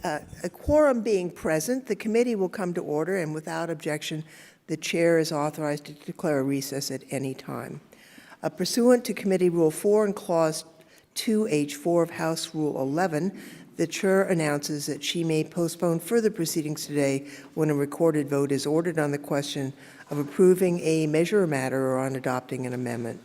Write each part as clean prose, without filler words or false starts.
A quorum being present, the committee will come to order, and without objection, the chair is authorized to declare a recess at any time. Pursuant to Committee Rule 4 and Clause 2H4 of House Rule 11, the chair announces that she may postpone further proceedings today when a recorded vote is ordered on the question of approving a measure or matter or on adopting an amendment.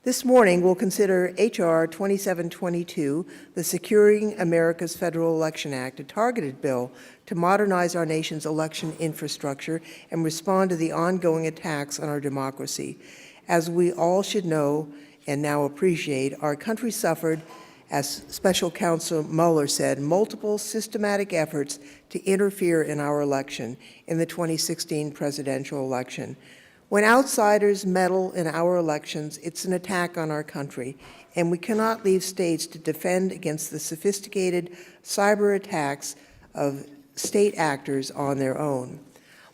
This morning, we'll consider H.R. 2722, the Securing America's Federal Election Act, a targeted bill to modernize our nation's election infrastructure and respond to the ongoing attacks on our democracy. As we all should know and now appreciate, our country suffered, as Special Counsel Moller said, multiple systematic efforts to interfere in our election in the 2016 presidential election. When outsiders meddle in our elections, it's an attack on our country, and we cannot leave states to defend against the sophisticated cyber attacks of state actors on their own.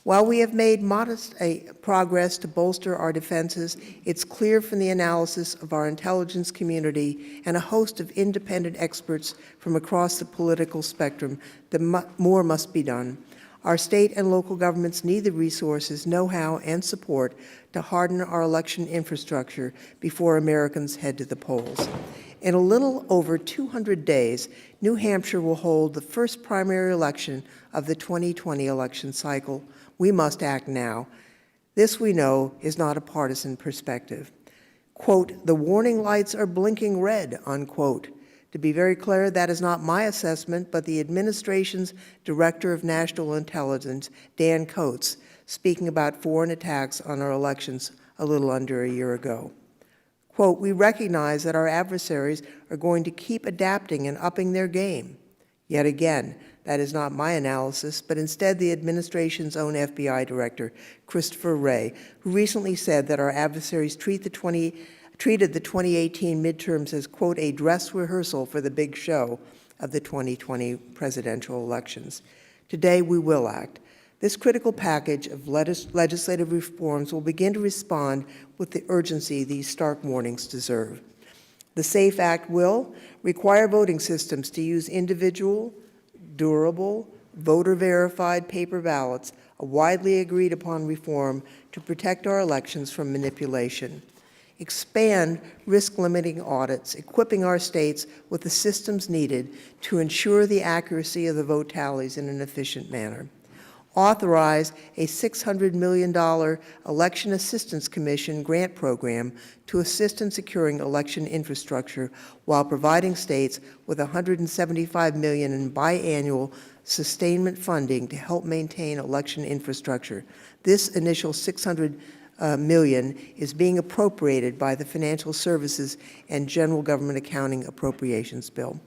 While we have made modest progress to bolster our defenses, it's clear from the analysis of our intelligence community and a host of independent experts from across the political spectrum that more must be done. Our state and local governments need the resources, know-how, and support to harden our election infrastructure before Americans head to the polls. In a little over 200 days, New Hampshire will hold the first primary election of the 2020 election cycle. We must act now. This, we know, is not a partisan perspective. Quote, "The warning lights are blinking red," unquote. To be very clear, that is not my assessment, but the administration's Director of National Intelligence, Dan Coates, speaking about foreign attacks on our elections a little under a year ago. Quote, "We recognize that our adversaries are going to keep adapting and upping their game." Yet again, that is not my analysis, but instead the administration's own FBI Director, Christopher Wray, who recently said that our adversaries treated the 2018 midterms as, quote, "a dress rehearsal for the big show of the 2020 presidential elections." Today, we will act. This critical package of legislative reforms will begin to respond with the urgency these stark warnings deserve. The SAFE Act will require voting systems to use individual, durable, voter-verified paper ballots, a widely agreed upon reform to protect our elections from manipulation. Expand risk-limiting audits, equipping our states with the systems needed to ensure the accuracy of the vote tallies in an efficient manner. Authorize a $600 million Election Assistance Commission grant program to assist in securing election infrastructure while providing states with $175 million in biannual sustainment funding to help maintain election infrastructure. This initial $600 million is being appropriated by the Financial Services and General Government Accounting Appropriations Bill.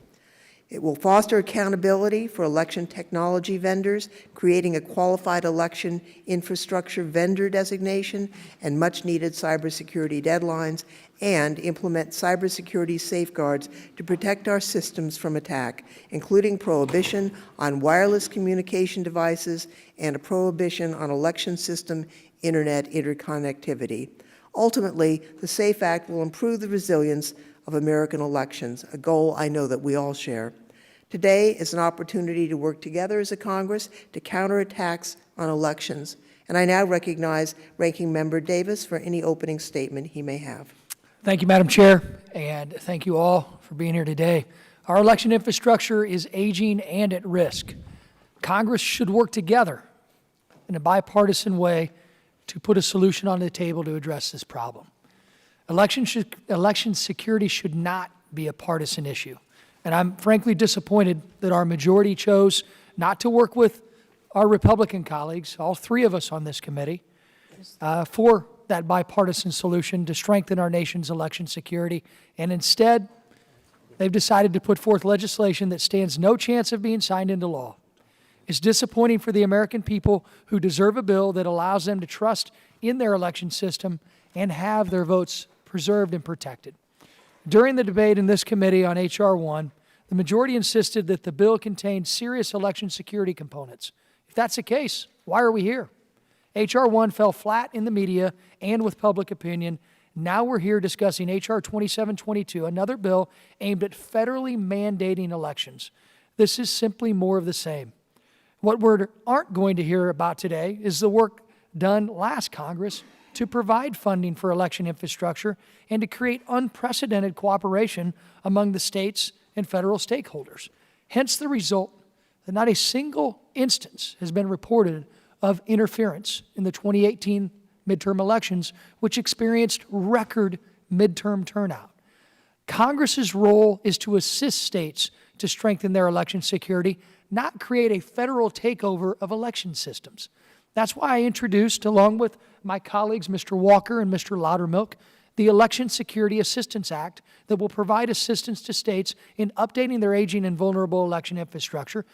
It will foster accountability for election technology vendors, creating a qualified election infrastructure vendor designation and much-needed cybersecurity deadlines, and implement cybersecurity safeguards to protect our systems from attack, including prohibition on wireless communication devices and a prohibition on election system internet interconnectivity. Ultimately, the SAFE Act will improve the resilience of American elections, a goal I know that we all share. Today is an opportunity to work together as a Congress to counter attacks on elections. And I now recognize Ranking Member Davis for any opening statement he may have. Thank you, Madam Chair, and thank you all for being here today. Our election infrastructure is aging and at risk. Congress should work together in a bipartisan way to put a solution on the table to address this problem. Election security should not be a partisan issue. And I'm frankly disappointed that our majority chose not to work with our Republican colleagues, all three of us on this committee, for that bipartisan solution to strengthen our nation's election security. And instead, they've decided to put forth legislation that stands no chance of being signed into law. It's disappointing for the American people who deserve a bill that allows them to trust in their election system and have their votes preserved and protected. During the debate in this committee on H.R. 1, the majority insisted that the bill contained serious election security components. If that's the case, why are we here? H.R. 1 fell flat in the media and with public opinion, Now we're here discussing H.R. 2722, another bill aimed at federally mandating elections. This is simply more of the same. What we aren't going to hear about today is the work done last Congress to provide funding for election infrastructure and to create unprecedented cooperation among the states and federal stakeholders. Hence the result that not a single instance has been reported of interference in the 2018 midterm elections, which experienced record midterm turnout. Congress's role is to assist states to strengthen their election security, not create a federal takeover of election systems. That's why I introduced, along with my colleagues, Mr. Walker and Mr. Loudermilk, the Election Security Assistance Act that will provide assistance to states in updating their aging and vulnerable election infrastructure,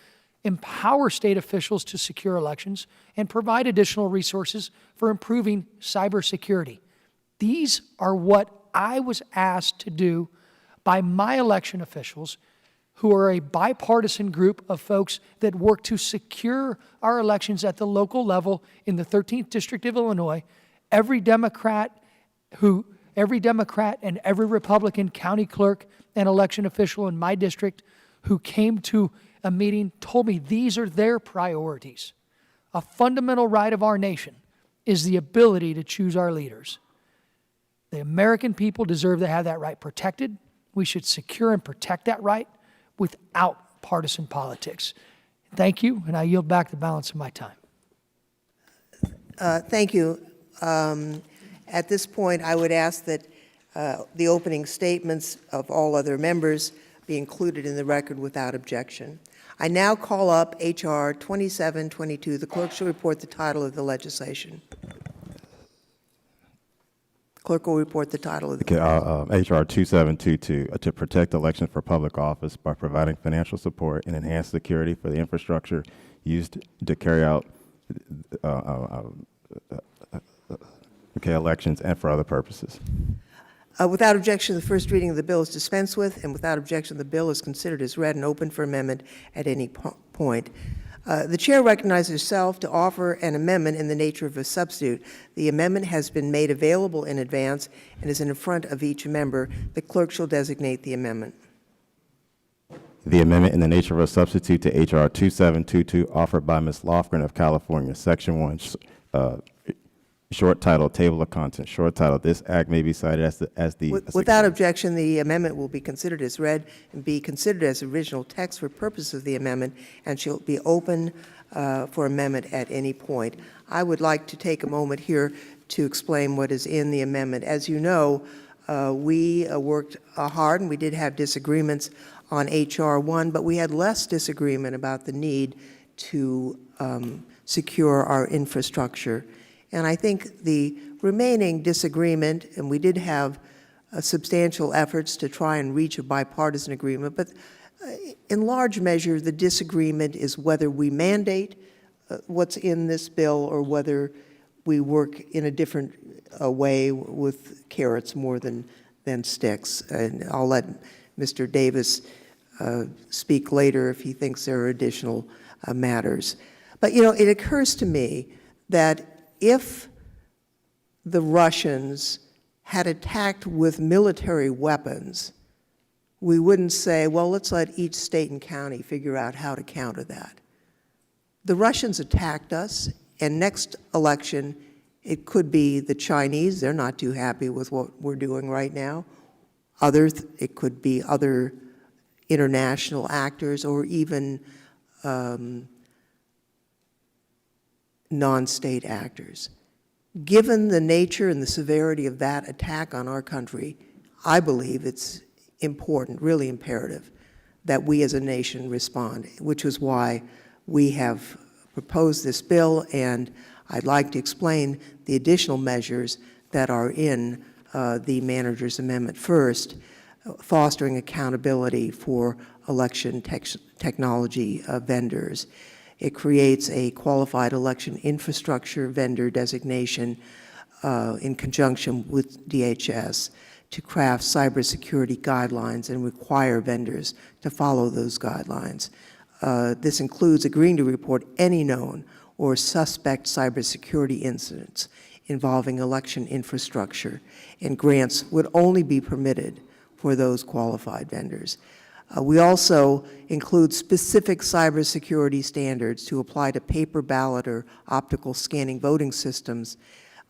empower state officials to secure elections, and provide additional resources for improving cybersecurity. These are what I was asked to do by my election officials, who are a bipartisan group of folks that work to secure our elections at the local level in the 13th District of Illinois. Every Democrat and every Republican county clerk and election official in my district who came to a meeting told me these are their priorities. A fundamental right of our nation is the ability to choose our leaders. The American people deserve to have that right protected. We should secure and protect that right without partisan politics. Thank you, and I yield back the balance of my time. Thank you. At this point, I would ask that the opening statements of all other members be included in the record without objection. I now call up H.R. 2722. The clerk shall report the title of the legislation. Clerk will report the title of the H.R. 2722, to protect elections for public office by providing financial support and enhanced security for the infrastructure used to carry out elections and for other purposes. Without objection, the first reading of the bill is dispensed with, and without objection, the bill is considered as read and open for amendment at any point. The chair recognizes herself to offer an amendment in the nature of a substitute. The amendment has been made available in advance and is in front of each member. The clerk shall designate the amendment. The amendment in the nature of a substitute to H.R. 2722 offered by Ms. Lofgren of California, Section 1, short title, Table of Contents. Short title, this act may be cited as the Without objection, the amendment will be considered as read and be considered as original text for purposes of the amendment and shall be open for amendment at any point. I would like to take a moment here to explain what is in the amendment. As you know, we worked hard and we did have disagreements on H.R. 1, but we had less disagreement about the need to secure our infrastructure. And I think the remaining disagreement, and we did have substantial efforts to try and reach a bipartisan agreement, but in large measure, the disagreement is whether we mandate what's in this bill or whether we work in a different way with carrots more than sticks. And I'll let Mr. Davis speak later if he thinks there are additional matters. But, you know, it occurs to me that if the Russians had attacked with military weapons, we wouldn't say, well, let's let each state and county figure out how to counter that. The Russians attacked us, and next election, it could be the Chinese. They're not too happy with what we're doing right now. It could be other international actors or even non-state actors. Given the nature and the severity of that attack on our country, I believe it's important, really imperative, that we as a nation respond, which is why we have proposed this bill, and I'd like to explain the additional measures that are in the manager's amendment. First, fostering accountability for election technology vendors. It creates a qualified election infrastructure vendor designation in conjunction with DHS to craft cybersecurity guidelines and require vendors to follow those guidelines. This includes agreeing to report any known or suspect cybersecurity incidents involving election infrastructure, and grants would only be permitted for those qualified vendors. We also include specific cybersecurity standards to apply to paper ballot or optical scanning voting systems,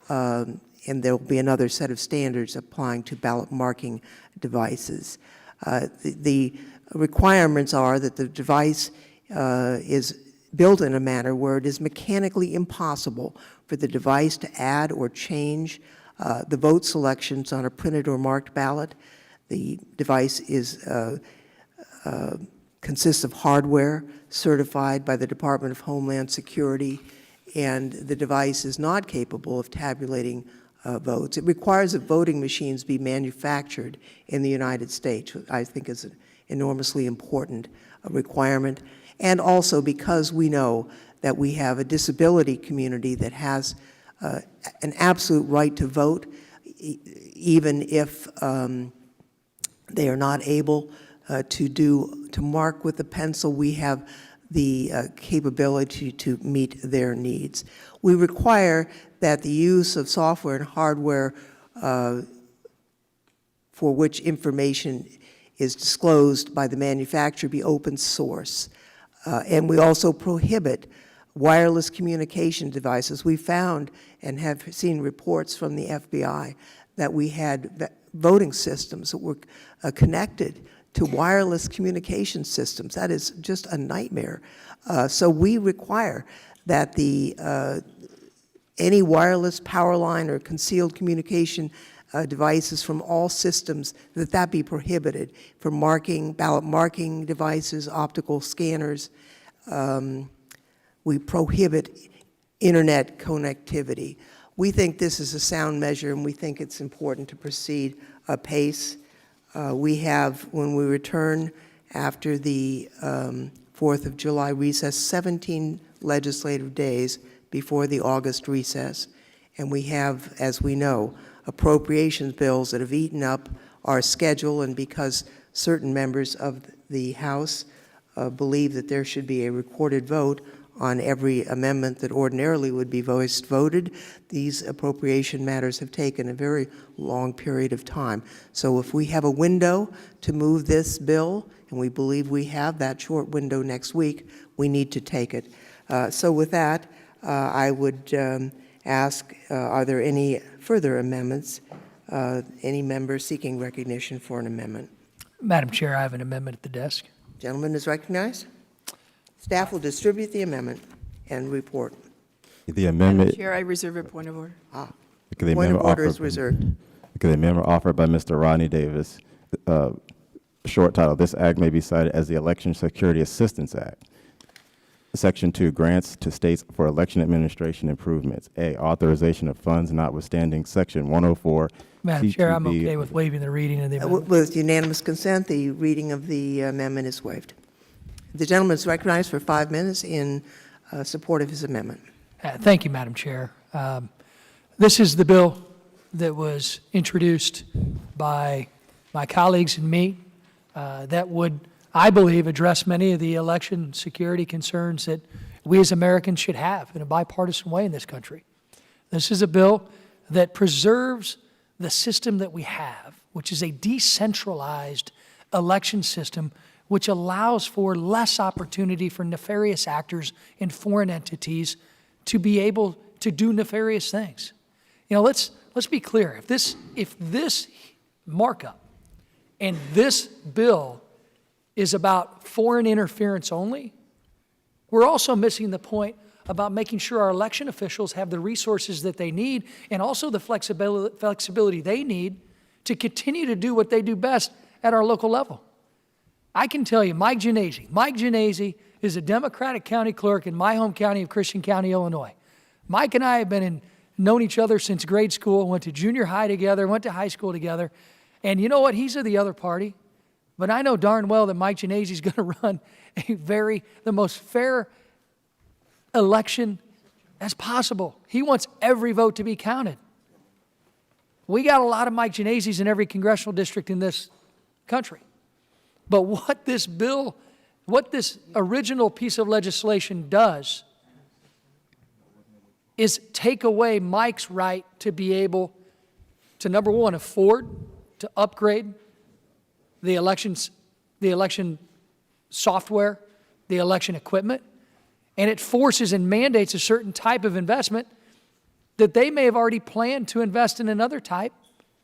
and there will be another set of standards applying to ballot marking devices. The requirements are that the device is built in a manner where it is mechanically impossible for the device to add or change the vote selections on a printed or marked ballot. The device consists of hardware certified by the Department of Homeland Security, and the device is not capable of tabulating votes. It requires that voting machines be manufactured in the United States, which I think is an enormously important requirement. And also because we know that we have a disability community that has an absolute right to vote, even if they are not able to mark with a pencil. We have the capability to meet their needs. We require that the use of software and hardware for which information is disclosed by the manufacturer be open source. And we also prohibit wireless communication devices. We found and have seen reports from the FBI that we had voting systems that were connected to wireless communication systems. That is just a nightmare. So we require that any wireless power line or concealed communication devices from all systems, that be prohibited for marking, ballot marking devices, optical scanners. We prohibit internet connectivity. We think this is a sound measure, and we think it's important to proceed apace. We have, when we return after the 4th of July recess, 17 legislative days before the August recess. And we have, as we know, appropriations bills that have eaten up our schedule, and because certain members of the House believe that there should be a recorded vote on every amendment that ordinarily would be voted, these appropriation matters have taken a very long period of time. So if we have a window to move this bill, and we believe we have that short window next week, we need to take it. So with that, I would ask, are there any further amendments? Any member seeking recognition for an amendment? Madam Chair, I have an amendment at the desk. Gentleman is recognized. Staff will distribute the amendment and report. The amendment. Chair, I reserve a point of order. Point of order is reserved. The amendment offered by Mr. Rodney Davis, short title, this act may be cited as the Election Security Assistance Act. Section 2, grants to states for election administration improvements. A, authorization of funds notwithstanding Section 104. Madam Chair, I'm okay with waiving the reading of the amendment. With unanimous consent, the reading of the amendment is waived. The gentleman is recognized for 5 minutes in support of his amendment. Thank you, Madam Chair. This is the bill that was introduced by my colleagues and me that would, I believe, address many of the election security concerns that we as Americans should have in a bipartisan way in this country. This is a bill that preserves the system that we have, which is a decentralized election system which allows for less opportunity for nefarious actors in foreign entities to be able to do nefarious things. You know, let's be clear. If this markup and this bill is about foreign interference only, we're also missing the point about making sure our election officials have the resources that they need and also the flexibility they need to continue to do what they do best at our local level. I can tell you, Mike Genese is a Democratic county clerk in my home county of Christian County, Illinois. Mike and I have known each other since grade school, went to junior high together, went to high school together. And you know what? He's of the other party. But I know darn well that Mike Genese is going to run the most fair election as possible. He wants every vote to be counted. We got a lot of Mike Geneses in every congressional district in this country. But what this original piece of legislation does is take away Mike's right to be able to, number one, afford to upgrade the election software, the election equipment, and it forces and mandates a certain type of investment that they may have already planned to invest in another type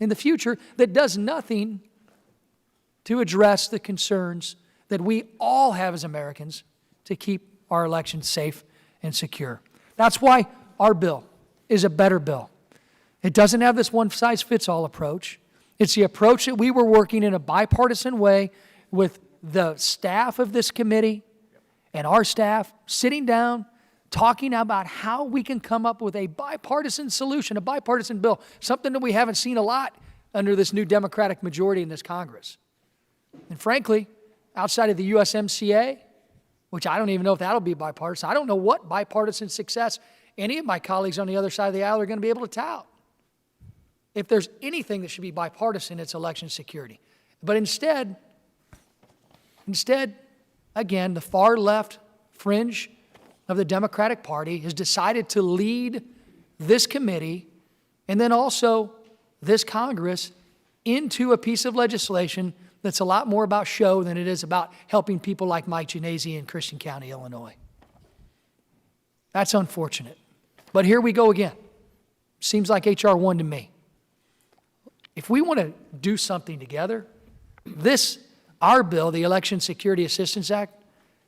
in the future that does nothing to address the concerns that we all have as Americans to keep our elections safe and secure. That's why our bill is a better bill. It doesn't have this one-size-fits-all approach. It's the approach that we were working in a bipartisan way with the staff of this committee and our staff sitting down, talking about how we can come up with a bipartisan solution, a bipartisan bill, something that we haven't seen a lot under this new Democratic majority in this Congress. And frankly, outside of the USMCA, which I don't even know if that'll be bipartisan, I don't know what bipartisan success any of my colleagues on the other side of the aisle are going to be able to tout. If there's anything that should be bipartisan, it's election security. But instead, again, the far left fringe of the Democratic Party has decided to lead this committee and then also this Congress into a piece of legislation that's a lot more about show than it is about helping people like Mike Genesi in Christian County, Illinois. That's unfortunate. But here we go again. Seems like H.R. 1 to me. If we want to do something together, our bill, the Election Security Assistance Act,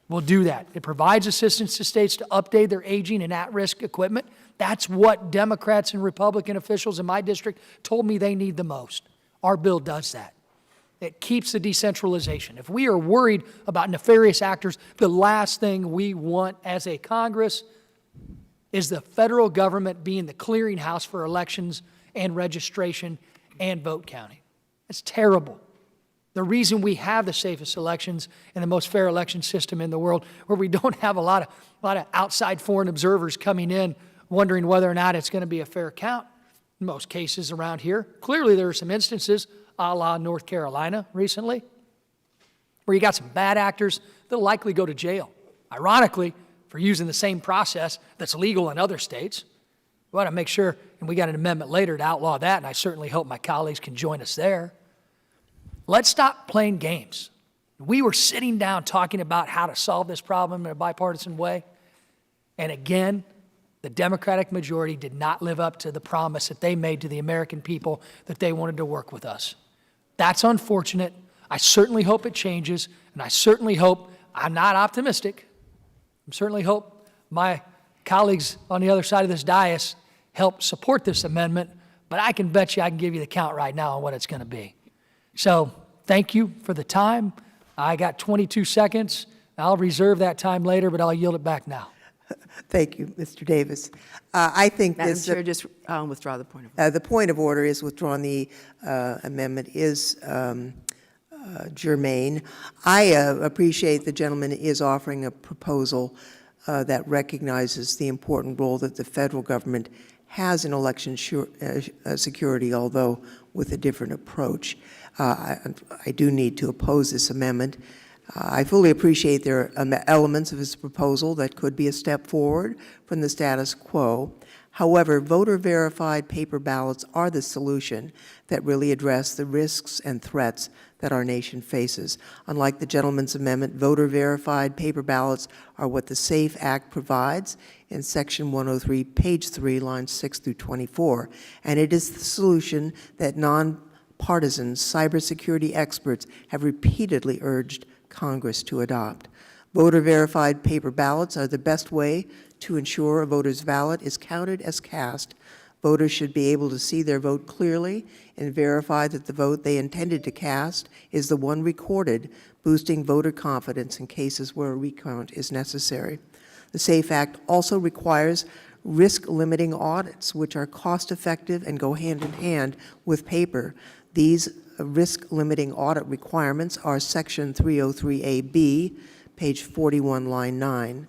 will do that. It provides assistance to states to update their aging and at-risk equipment. That's what Democrats and Republican officials in my district told me they need the most. Our bill does that. It keeps the decentralization. If we are worried about nefarious actors, the last thing we want as a Congress is the federal government being the clearinghouse for elections and registration and vote counting. It's terrible. The reason we have the safest elections and the most fair election system in the world, where we don't have a lot of outside foreign observers coming in wondering whether or not it's going to be a fair count. In most cases around here, clearly there are some instances, a la North Carolina recently, where you got some bad actors that'll likely go to jail, ironically, for using the same process that's legal in other states. We want to make sure, and we got an amendment later to outlaw that, and I certainly hope my colleagues can join us there. Let's stop playing games. We were sitting down talking about how to solve this problem in a bipartisan way, and again, the Democratic majority did not live up to the promise that they made to the American people that they wanted to work with us. That's unfortunate. I certainly hope it changes, and I certainly hope, I'm not optimistic, I certainly hope my colleagues on the other side of this dais help support this amendment, but I can bet you I can give you the count right now on what it's going to be. So thank you for the time. I got 22 seconds. I'll reserve that time later, but I'll yield it back now. Thank you, Mr. Davis. I think Madam this... Chair, just withdraw the point of order. The point of order is withdrawn. The amendment is germane. I appreciate the gentleman is offering a proposal that recognizes the important role that the federal government has in election security, although with a different approach. I do need to oppose this amendment. I fully appreciate there are elements of his proposal that could be a step forward from the status quo. However, voter-verified paper ballots are the solution that really address the risks and threats that our nation faces. Unlike the gentleman's amendment, voter-verified paper ballots are what the SAFE Act provides in Section 103, page 3, lines 6 through 24, and it is the solution that nonpartisan cybersecurity experts have repeatedly urged Congress to adopt. Voter-verified paper ballots are the best way to ensure a voter's ballot is counted as cast. Voters should be able to see their vote clearly and verify that the vote they intended to cast is the one recorded, boosting voter confidence in cases where a recount is necessary. The SAFE Act also requires risk-limiting audits, which are cost-effective and go hand in hand with paper. These risk-limiting audit requirements are Section 303A(b), page 41, line 9.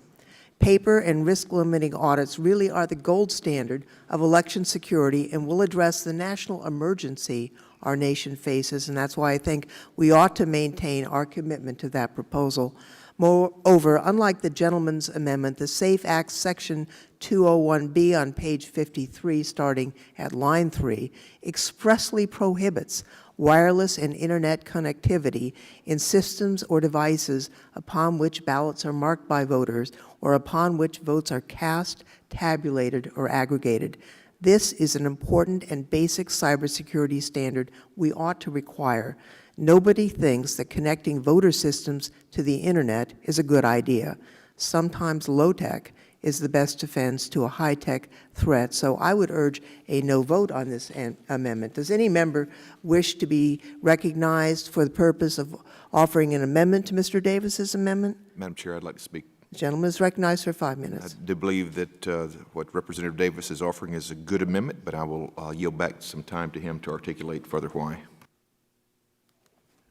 Paper and risk-limiting audits really are the gold standard of election security and will address the national emergency our nation faces, and that's why I think we ought to maintain our commitment to that proposal. Moreover, unlike the gentleman's amendment, the SAFE Act Section 201B on page 53, starting at line 3, expressly prohibits wireless and internet connectivity in systems or devices upon which ballots are marked by voters or upon which votes are cast, tabulated, or aggregated. This is an important and basic cybersecurity standard we ought to require. Nobody thinks that connecting voter systems to the internet is a good idea. Sometimes low-tech is the best defense to a high-tech threat, so I would urge a no vote on this amendment. Does any member wish to be recognized for the purpose of offering an amendment to Mr. Davis's amendment? Madam Chair, I'd like to speak. The gentleman is recognized for 5 I minutes. do believe that what Representative Davis is offering is a good amendment, but I will yield back some time to him to articulate further why.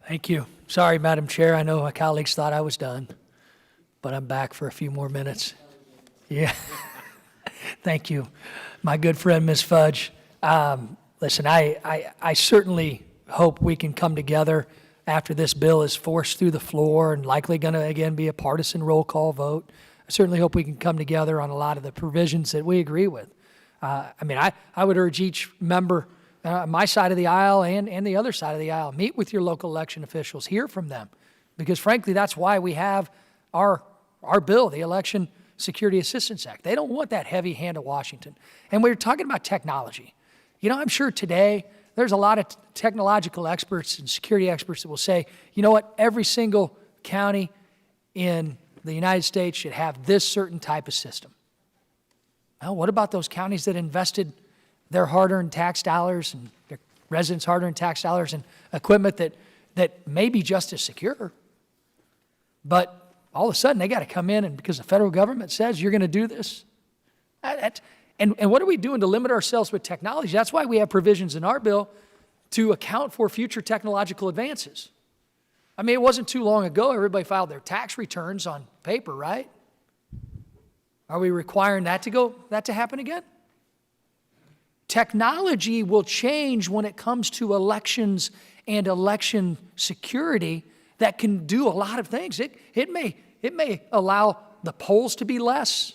Thank you. Sorry, Madam Chair, I know my colleagues thought I was done, but I'm back for a few more minutes. Yeah. Thank you. My good friend, Ms. Fudge. Listen, I certainly hope we can come together after this bill is forced through the floor and likely going to, again, be a partisan roll call vote. I certainly hope we can come together on a lot of the provisions that we agree with. I would urge each member, my side of the aisle and the other side of the aisle, meet with your local election officials, hear from them, because frankly, that's why we have our bill, the Election Security Assistance Act. They don't want that heavy hand of Washington. And we're talking about technology. You know, I'm sure today there's a lot of technological experts and security experts that will say, you know what, every single county in the United States should have this certain type of system. Well, what about those counties that invested their hard-earned tax dollars and their residents' hard-earned tax dollars in equipment that may be just as secure, but all of a sudden they got to come in and because the federal government says you're going to do this? And what are we doing to limit ourselves with technology? That's why we have provisions in our bill to account for future technological advances. I mean, it wasn't too long ago everybody filed their tax returns on paper, right? Are we requiring that to happen again? Technology will change when it comes to elections and election security that can do a lot of things. It may allow the polls to be less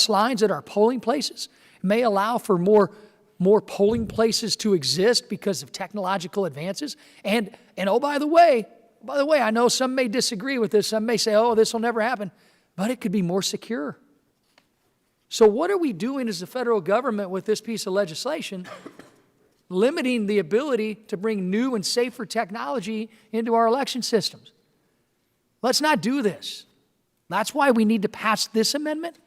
lines at our polling places. It may allow for more polling places to exist because of technological advances. And oh, by the way, I know some may disagree with this. Some may say, oh, this will never happen. But it could be more secure. So what are we doing as the federal government with this piece of legislation? Limiting the ability to bring new and safer technology into our election systems. Let's not do this. That's why we need to pass this amendment.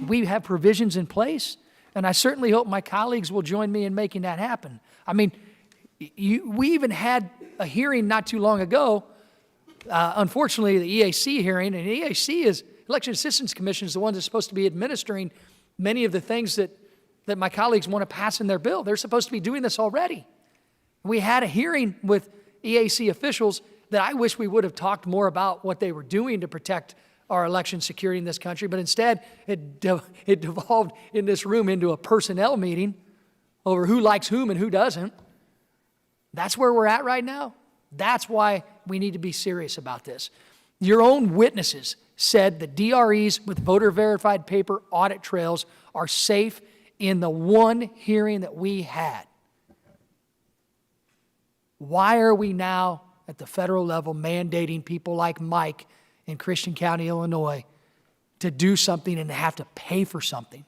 We have provisions in place, and I certainly hope my colleagues will join me in making that happen. I mean, we even had a hearing not too long ago, unfortunately, the EAC hearing, and the EAC is, Election Assistance Commission is the one that's supposed to be administering many of the things that my colleagues want to pass in their bill. They're supposed to be doing this already. We had a hearing with EAC officials that I wish we would have talked more about what they were doing to protect our election security in this country, but instead it devolved in this room into a personnel meeting over who likes whom and who doesn't. That's where we're at right now. That's why we need to be serious about this. Your own witnesses said that DREs with voter-verified paper audit trails are safe in the one hearing that we had. Why are we now at the federal level mandating people like Mike in Christian County, Illinois, to do something and to have to pay for something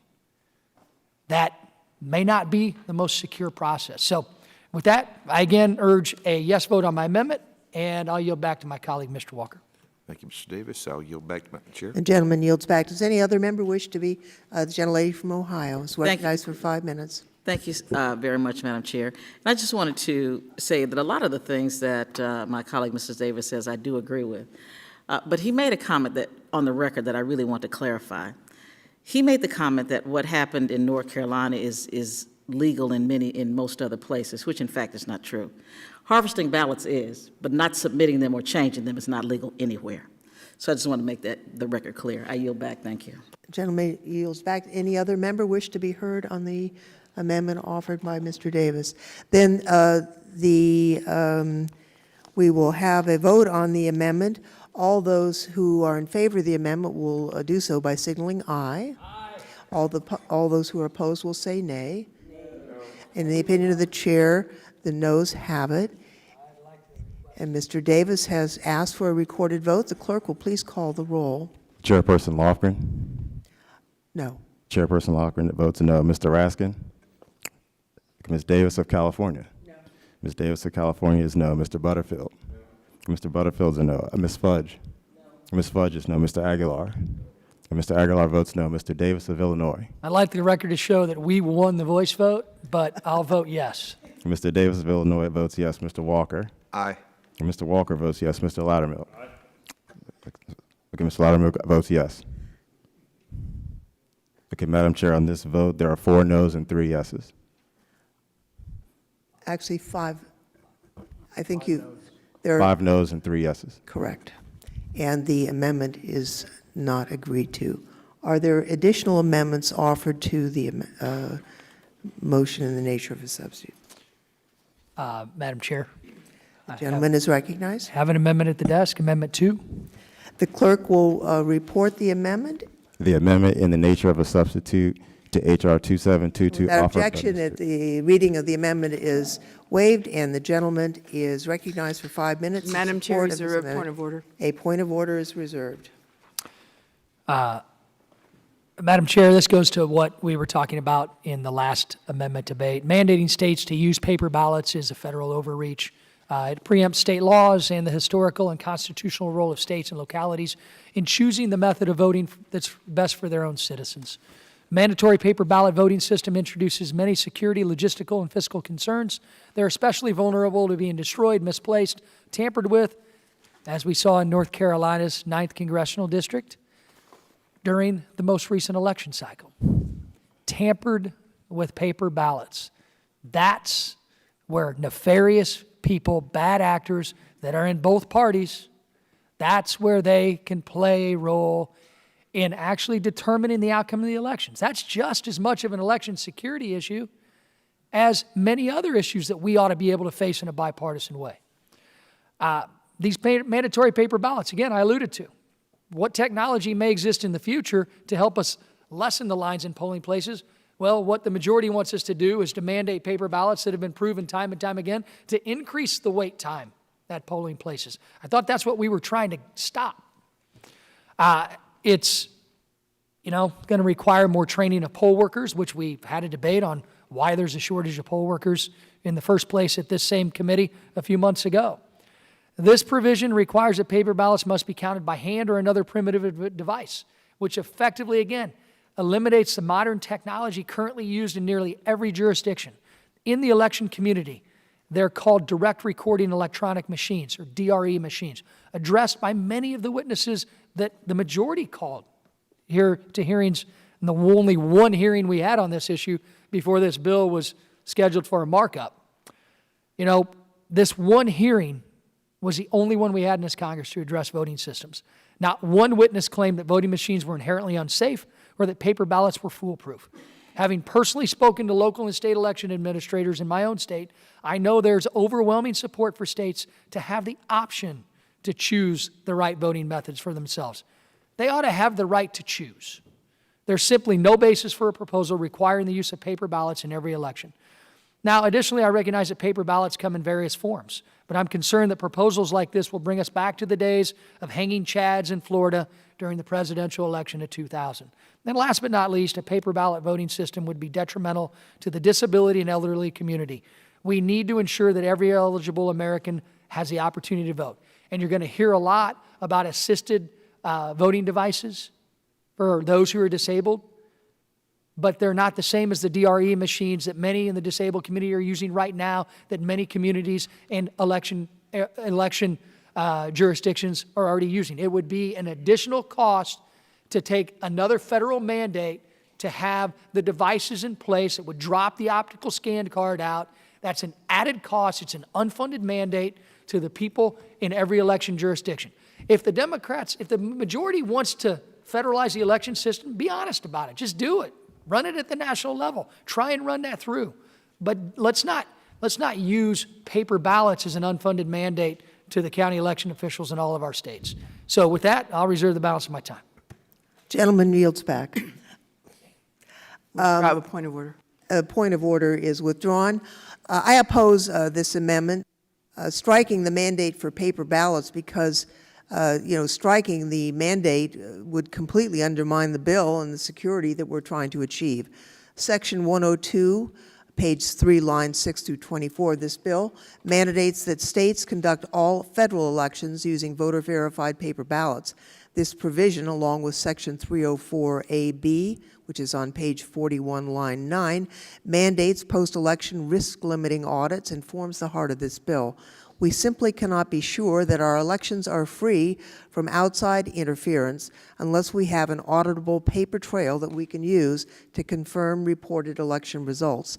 that may not be the most secure process? So with that, I again urge a yes vote on my amendment, and I'll yield back to my colleague, Mr. Walker. Thank you, Mr. Davis. I'll yield back to Madam Chair. The gentleman yields back. Does any other member wish to be, the gentlelady from Ohio is recognized for 5 minutes. Thank you very much, Madam Chair. And I just wanted to say that a lot of the things that my colleague, Mrs. Davis, says, I do agree with. But he made a comment that, on the record, that I really want to clarify. He made the comment that what happened in North Carolina is legal in most other places, which in fact is not true. Harvesting ballots is, but not submitting them or changing them is not legal anywhere. So I just want to make the record clear. I yield back. Thank you. The gentleman yields back. Any other member wish to be heard on the amendment offered by Mr. Davis? Then we will have a vote on the amendment. All those who are in favor of the amendment will do so by signaling aye. All those who are opposed will say nay. In the opinion of the chair, the noes have it. And Mr. Davis has asked for a recorded vote. The clerk will please call the roll. Chairperson Lofgren. No. Chairperson Lofgren votes no. Mr. Raskin. Ms. Davis of California. No. Ms. Davis of California is no. Mr. Butterfield. No. Mr. Butterfield's a no. Ms. Fudge. No. Ms. Fudge is no. Mr. Aguilar. And Mr. Aguilar votes no. Mr. Davis of Illinois. I'd like the record to show that we won the voice vote, but I'll vote yes. And Mr. Davis of Illinois votes yes. Mr. Walker. Aye. And Mr. Walker votes yes. Mr. Loudermilk. Aye. Okay, Mr. Loudermilk votes yes. Okay, Madam Chair, on this vote, there are 4 noes and 3 yeses. Actually, 5. I think there are 5 noes and 3 yeses. correct. And the amendment is not agreed to. Are there additional amendments offered to the motion in the nature of a substitute? Madam Chair, Gentleman is recognized. have an amendment at the desk, Amendment 2. The clerk will report the amendment. The amendment in the nature of a substitute to H.R. 2722 That offered by objection Mr. at the reading of the amendment is waived, and the gentleman is recognized for 5 minutes. in Madam Chair, support is of there this a point amendment. of order? A point of order is reserved. Madam Chair, this goes to what we were talking about in the last amendment debate. Mandating states to use paper ballots is a federal overreach. It preempts state laws and the historical and constitutional role of states and localities in choosing the method of voting that's best for their own citizens. Mandatory paper ballot voting system introduces many security, logistical, and fiscal concerns. They're especially vulnerable to being destroyed, misplaced, tampered with, as we saw in North Carolina's 9th Congressional District during the most recent election cycle. Tampered with paper ballots. That's where nefarious people, bad actors that are in both parties, that's where they can play a role in actually determining the outcome of the elections. That's just as much of an election security issue as many other issues that we ought to be able to face in a bipartisan way. These mandatory paper ballots, again, I alluded to. What technology may exist in the future to help us lessen the lines in polling places? Well, what the majority wants us to do is to mandate paper ballots that have been proven time and time again to increase the wait time at polling places. I thought that's what we were trying to stop. It's, going to require more training of poll workers, which we've had a debate on why there's a shortage of poll workers in the first place at this same committee a few months ago. This provision requires that paper ballots must be counted by hand or another primitive device, which effectively, again, eliminates the modern technology currently used in nearly every jurisdiction. In the election community, they're called direct recording electronic machines, or DRE machines, addressed by many of the witnesses that the majority called here to hearings, and the only one hearing we had on this issue before this bill was scheduled for a markup. This one hearing was the only one we had in this Congress to address voting systems. Not one witness claimed that voting machines were inherently unsafe or that paper ballots were foolproof. Having personally spoken to local and state election administrators in my own state, I know there's overwhelming support for states to have the option to choose the right voting methods for themselves. They ought to have the right to choose. There's simply no basis for a proposal requiring the use of paper ballots in every election. Now, additionally, I recognize that paper ballots come in various forms, but I'm concerned that proposals like this will bring us back to the days of hanging chads in Florida during the presidential election of 2000. And last but not least, a paper ballot voting system would be detrimental to the disability and elderly community. We need to ensure that every eligible American has the opportunity to vote. And you're going to hear a lot about assisted voting devices for those who are disabled, but they're not the same as the DRE machines that many in the disabled community are using right now, that many communities and election jurisdictions are already using. It would be an additional cost to take another federal mandate to have the devices in place that would drop the optical scan card out. That's an added cost. It's an unfunded mandate to the people in every election jurisdiction. If the majority wants to federalize the election system, be honest about it. Just do it. Run it at the national level. Try and run that through. But let's not use paper ballots as an unfunded mandate to the county election officials in all of our states. So with that, I'll reserve the balance of my time. Gentleman yields back. I have a point of order. A point of order is withdrawn. I oppose this amendment, striking the mandate for paper ballots because, striking the mandate would completely undermine the bill and the security that we're trying to achieve. Section 102, page 3, lines 6 through 24 of this bill mandates that states conduct all federal elections using voter-verified paper ballots. This provision, along with Section 304AB, which is on page 41, line 9, mandates post-election risk-limiting audits and forms the heart of this bill. We simply cannot be sure that our elections are free from outside interference unless we have an auditable paper trail that we can use to confirm reported election results.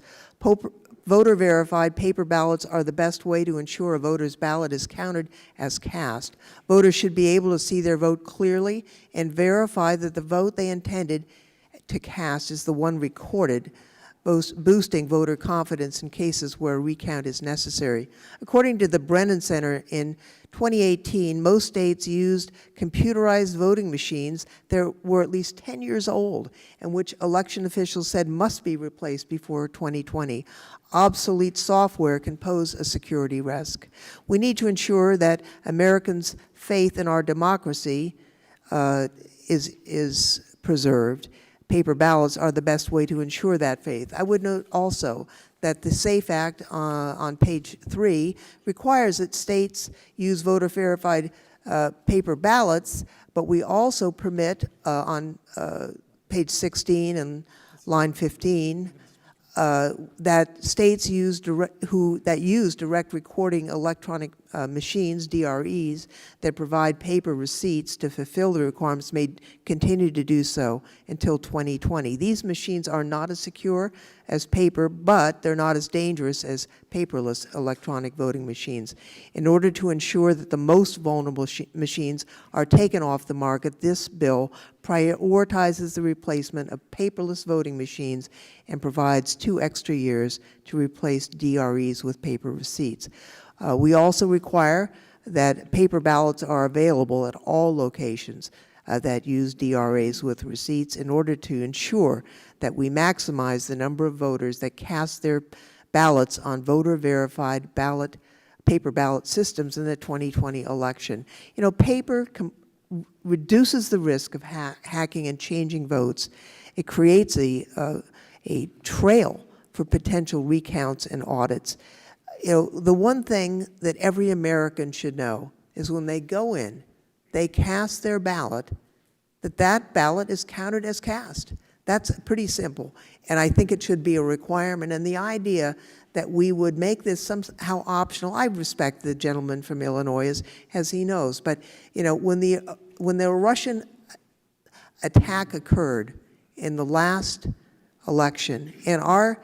Voter-verified paper ballots are the best way to ensure a voter's ballot is counted as cast. Voters should be able to see their vote clearly and verify that the vote they intended to cast is the one recorded, boosting voter confidence in cases where a recount is necessary. According to the Brennan Center, in 2018, most states used computerized voting machines that were at least 10 years old and which election officials said must be replaced before 2020. Obsolete software can pose a security risk. We need to ensure that Americans' faith in our democracy is preserved. Paper ballots are the best way to ensure that faith. I would note also that the SAFE Act on page 3 requires that states use voter-verified paper ballots, but we also permit on page 16 and line 15 that states use direct recording electronic machines, DREs, that provide paper receipts to fulfill the requirements may continue to do so until 2020. These machines are not as secure as paper, but they're not as dangerous as paperless electronic voting machines. In order to ensure that the most vulnerable machines are taken off the market, this bill prioritizes the replacement of paperless voting machines and provides 2 extra years to replace DREs with paper receipts. We also require that paper ballots are available at all locations that use DRAs with receipts in order to ensure that we maximize the number of voters that cast their ballots on voter-verified paper ballot systems in the 2020 election. You know, paper reduces the risk of hacking and changing votes. It creates a trail for potential recounts and audits. You know, the one thing that every American should know is when they go in, they cast their ballot, that ballot is counted as cast. That's pretty simple, and I think it should be a requirement. And the idea that we would make this somehow optional, I respect the gentleman from Illinois as he knows, but you know, when the Russian attack occurred in the last election, and our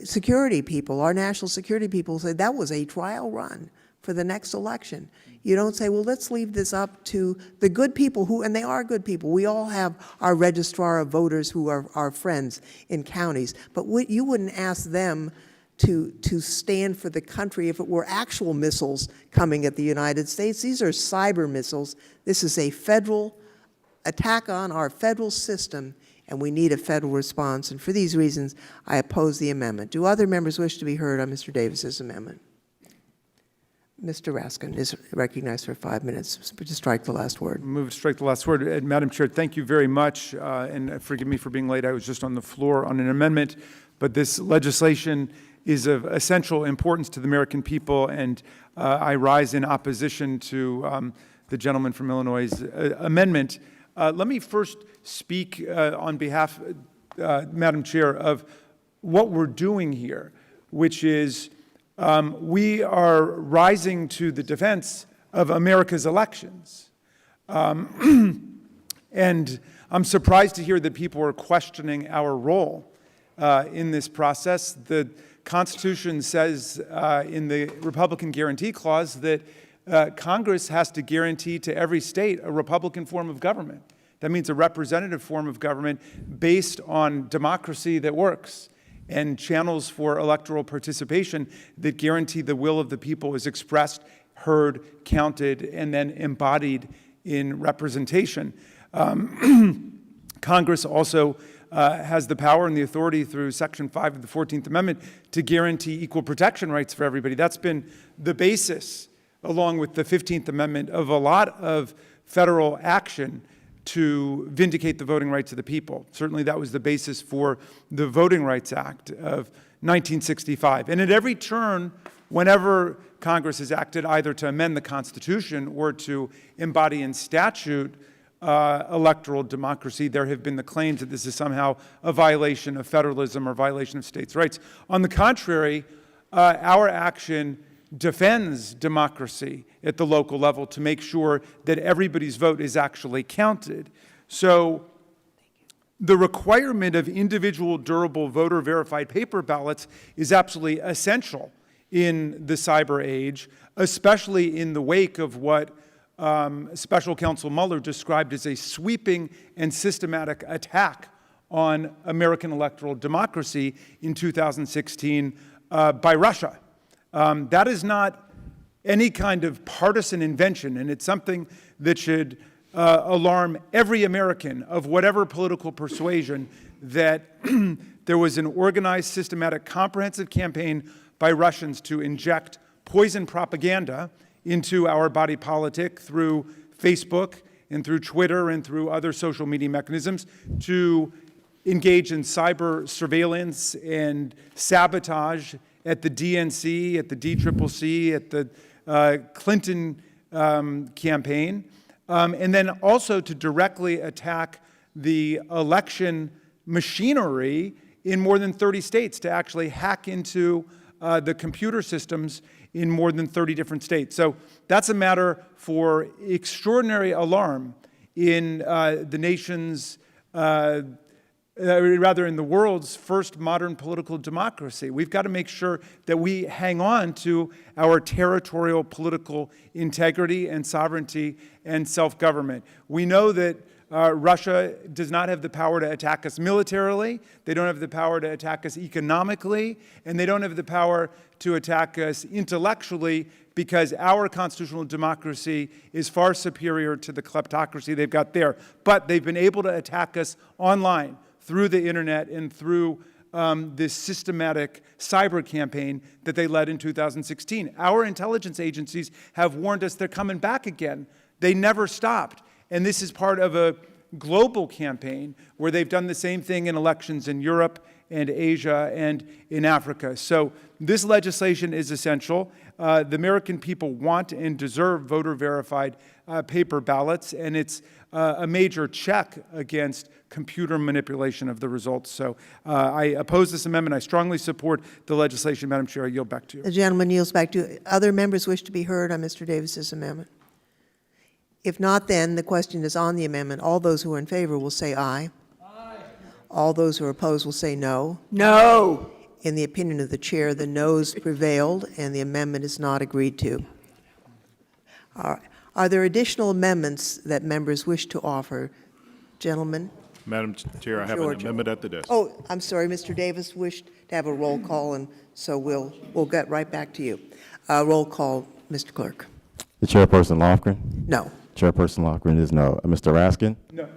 security people, our national security people said that was a trial run for the next election. You don't say, well, let's leave this up to the good people who, and they are good people. We all have our registrar of voters who are our friends in counties, but you wouldn't ask them to stand for the country if it were actual missiles coming at the United States. These are cyber missiles. This is a federal attack on our federal system, and we need a federal response. And for these reasons, I oppose the amendment. Do other members wish to be heard on Mr. Davis's amendment? Mr. Raskin is recognized for 5 minutes to strike the last word. Move to strike the last word. Madam Chair, thank you very much. And forgive me for being late. I was just on the floor on an amendment. But this legislation is of essential importance to the American people. And I rise in opposition to the gentleman from Illinois' amendment. Let me first speak on behalf, Madam Chair, of what we're doing here, which is we are rising to the defense of America's elections. And I'm surprised to hear that people are questioning our role in this process. The Constitution says in the Republican Guarantee Clause that Congress has to guarantee to every state a Republican form of government. That means a representative form of government based on democracy that works and channels for electoral participation that guarantee the will of the people is expressed heard, counted, and then embodied in representation. Congress also has the power and the authority through Section 5 of the 14th Amendment to guarantee equal protection rights for everybody. That's been the basis, along with the 15th Amendment, of a lot of federal action to vindicate the voting rights of the people. Certainly that was the basis for the Voting Rights Act of 1965. And at every turn, whenever Congress has acted either to amend the Constitution or to embody in statute electoral democracy, there have been the claims that this is somehow a violation of federalism or violation of states' rights. On the contrary, our action defends democracy at the local level to make sure that everybody's vote is actually counted. So the requirement of individual durable voter verified paper ballots is absolutely essential in the cyber age, especially in the wake of what Special Counsel Mueller described as a sweeping and systematic attack on American electoral democracy in 2016 by Russia. That is not any kind of partisan invention, and it's something that should alarm every American of whatever political persuasion that there was an organized, systematic, comprehensive campaign by Russians to inject poison propaganda into our body politic through Facebook and through Twitter and through other social media mechanisms, to engage in cyber surveillance and sabotage at the DNC, at the DCCC, at the Clinton campaign, and then also to directly attack the election machinery in more than 30 states, to actually hack into the computer systems in more than 30 different states. So that's a matter for extraordinary alarm in the nation's, rather in the world's first modern political democracy. We've got to make sure that we hang on to our territorial political integrity and sovereignty and self-government. We know that Russia does not have the power to attack us militarily, they don't have the power to attack us economically, and they don't have the power to attack us intellectually, because our constitutional democracy is far superior to the kleptocracy they've got there. But they've been able to attack us online, through the internet, and through this systematic cyber campaign that they led in 2016. Our intelligence agencies have warned us they're coming back again. They never stopped. And this is part of a global campaign where they've done the same thing in elections in Europe and Asia and in Africa. So this legislation is essential. The American people want and deserve voter-verified paper ballots, and it's a major check against computer manipulation of the results. So I oppose this amendment. I strongly support the legislation. Madam Chair, I yield back to you. The gentleman yields back to you. Other members wish to be heard on Mr. Davis's amendment? If not, then the question is on the amendment. All those who are in favor will say aye. Aye. All those who are opposed will say no. No. In the opinion of the chair, the noes prevailed, and the amendment is not agreed to. Are there additional amendments that members wish to offer? Gentlemen? Madam Chair, I have an Georgia. amendment at the desk. Oh, I'm sorry, Mr. Davis wished to have a roll call, and so we'll get right back to you. Roll call, Mr. Clerk. The chairperson Lofgren? No. Chairperson Lofgren is no. Mr. Raskin? No.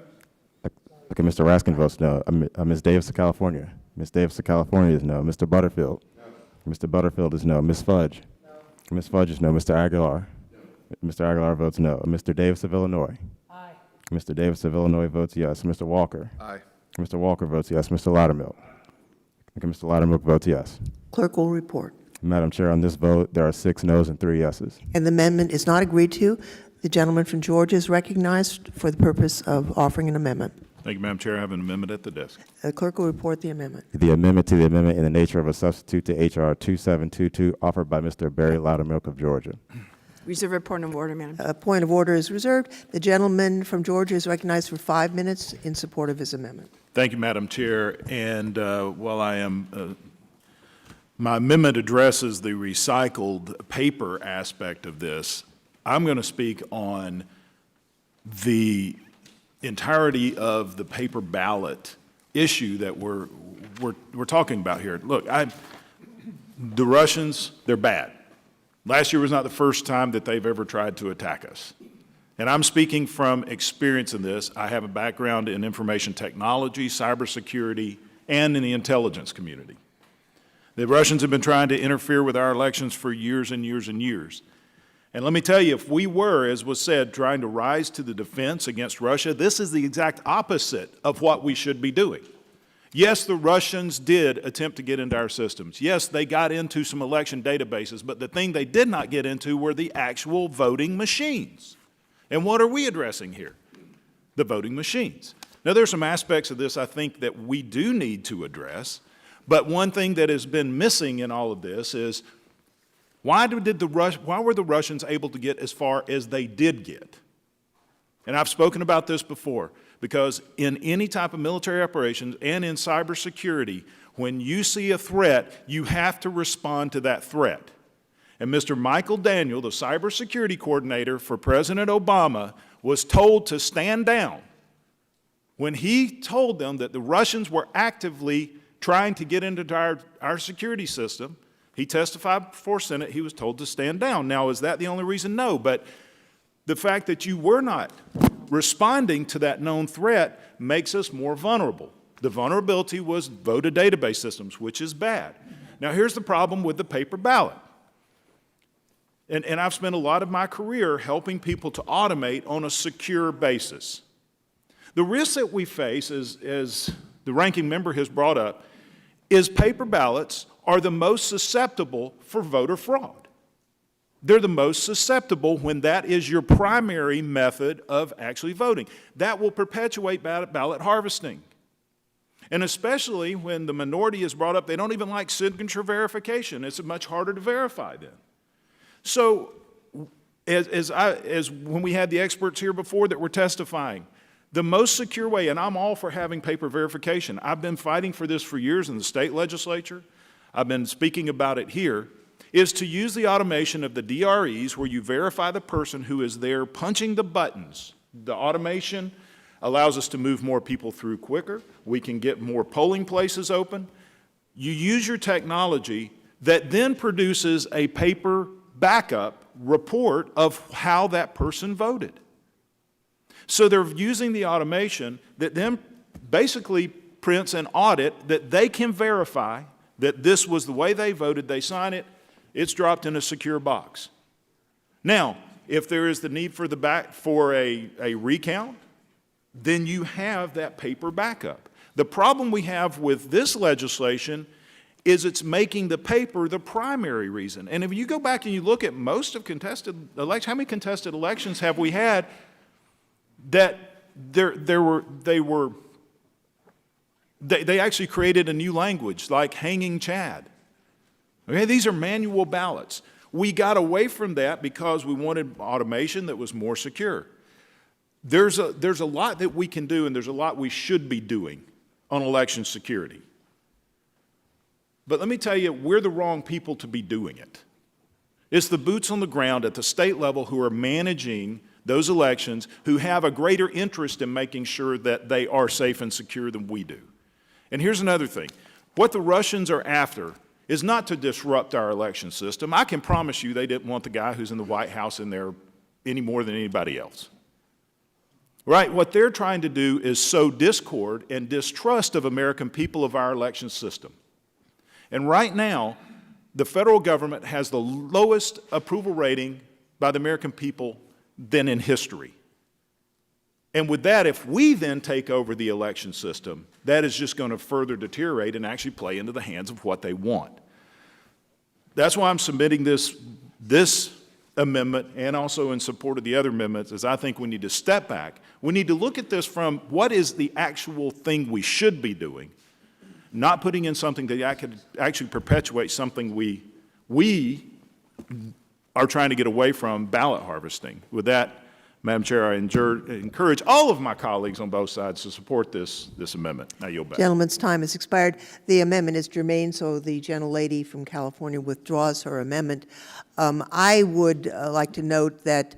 Okay, Mr. Raskin votes no. Ms. Davis of California? Ms. Davis of California is no. Mr. Butterfield? No. Mr. Butterfield is no. Ms. Fudge? No. Ms. Fudge is no. Mr. Aguilar? No. Mr. Aguilar votes no. Mr. Davis of Illinois? Aye. Mr. Davis of Illinois votes yes. Mr. Walker? Aye. Mr. Walker votes yes. Mr. Loudermilk? Okay, Mr. Loudermilk votes yes. Clerk will report. Madam Chair, on this vote, there are 6 noes and 3 yeses. And the amendment is not agreed to. The gentleman from Georgia is recognized for the purpose of offering an amendment. Thank you, Madam Chair. I have an amendment at the desk. The clerk will report the amendment. The amendment to the amendment in the nature of a substitute to H.R. 2722, offered by Mr. Barry Loudermilk of Georgia. Reserve a point of order, Madam. A point of order is reserved. The gentleman from Georgia is recognized for 5 minutes in support of his amendment. Thank you, Madam Chair. And while I am, my amendment addresses the recycled paper aspect of this, I'm going to speak on the entirety of the paper ballot issue that we're talking about here. Look, the Russians, they're bad. Last year was not the first time that they've ever tried to attack us. And I'm speaking from experience in this. I have a background in information technology, cybersecurity, and in the intelligence community. The Russians have been trying to interfere with our elections for years and years and years. And let me tell you, if we were, as was said, trying to rise to the defense against Russia, this is the exact opposite of what we should be doing. Yes, the Russians did attempt to get into our systems. Yes, they got into some election databases, but the thing they did not get into were the actual voting machines. And what are we addressing here? The voting machines. Now, there's some aspects of this I think that we do need to address, but one thing that has been missing in all of this is why were the Russians able to get as far as they did get? And I've spoken about this before, because in any type of military operations and in cybersecurity, when you see a threat, you have to respond to that threat. And Mr. Michael Daniel, the cybersecurity coordinator for President Obama, was told to stand down when he told them that the Russians were actively trying to get into our security system. He testified before Senate. He was told to stand down. Now, is that the only reason? No, but the fact that you were not responding to that known threat makes us more vulnerable. The vulnerability was voted database systems, which is bad. Now, here's the problem with the paper ballot. And I've spent a lot of my career helping people to automate on a secure basis. The risk that we face, as the ranking member has brought up, is paper ballots are the most susceptible for voter fraud. They're the most susceptible when that is your primary method of actually voting. That will perpetuate ballot harvesting. And especially when the minority is brought up, they don't even like signature verification. It's much harder to verify then. So as when we had the experts here before that were testifying, the most secure way, and I'm all for having paper verification. I've been fighting for this for years in the state legislature. I've been speaking about it here, is to use the automation of the DREs where you verify the person who is there punching the buttons. The automation allows us to move more people through quicker. We can get more polling places open. You use your technology that then produces a paper backup report of how that person voted. So they're using the automation that then basically prints an audit that they can verify that this was the way they voted, they sign it, it's dropped in a secure box. Now, if there is the need for a recount, then you have that paper backup. The problem we have with this legislation is it's making the paper the primary reason. And if you go back and you look at most of contested elections, how many contested elections have we had that they actually created a new language like hanging Chad. Okay, these are manual ballots. We got away from that because we wanted automation that was more secure. There's a lot that we can do, and there's a lot we should be doing on election security. But let me tell you, we're the wrong people to be doing it. It's the boots on the ground at the state level who are managing those elections, who have a greater interest in making sure that they are safe and secure than we do. And here's another thing. What the Russians are after is not to disrupt our election system. I can promise you they didn't want the guy who's in the White House in there any more than anybody else. Right? What they're trying to do is sow discord and distrust of American people of our election system. And right now, the federal government has the lowest approval rating by the American people than in history. And with that, if we then take over the election system, that is just going to further deteriorate and actually play into the hands of what they want. That's why I'm submitting this amendment, and also in support of the other amendments, is I think we need to step back. We need to look at this from what is the actual thing we should be doing, not putting in something that could actually perpetuate something we are trying to get away from, ballot harvesting. With that, Madam Chair, I encourage all of my colleagues on both sides to support this amendment. Now yield back. Gentleman's time has expired. The amendment is germane, so the gentlelady from California withdraws her amendment. I would like to note that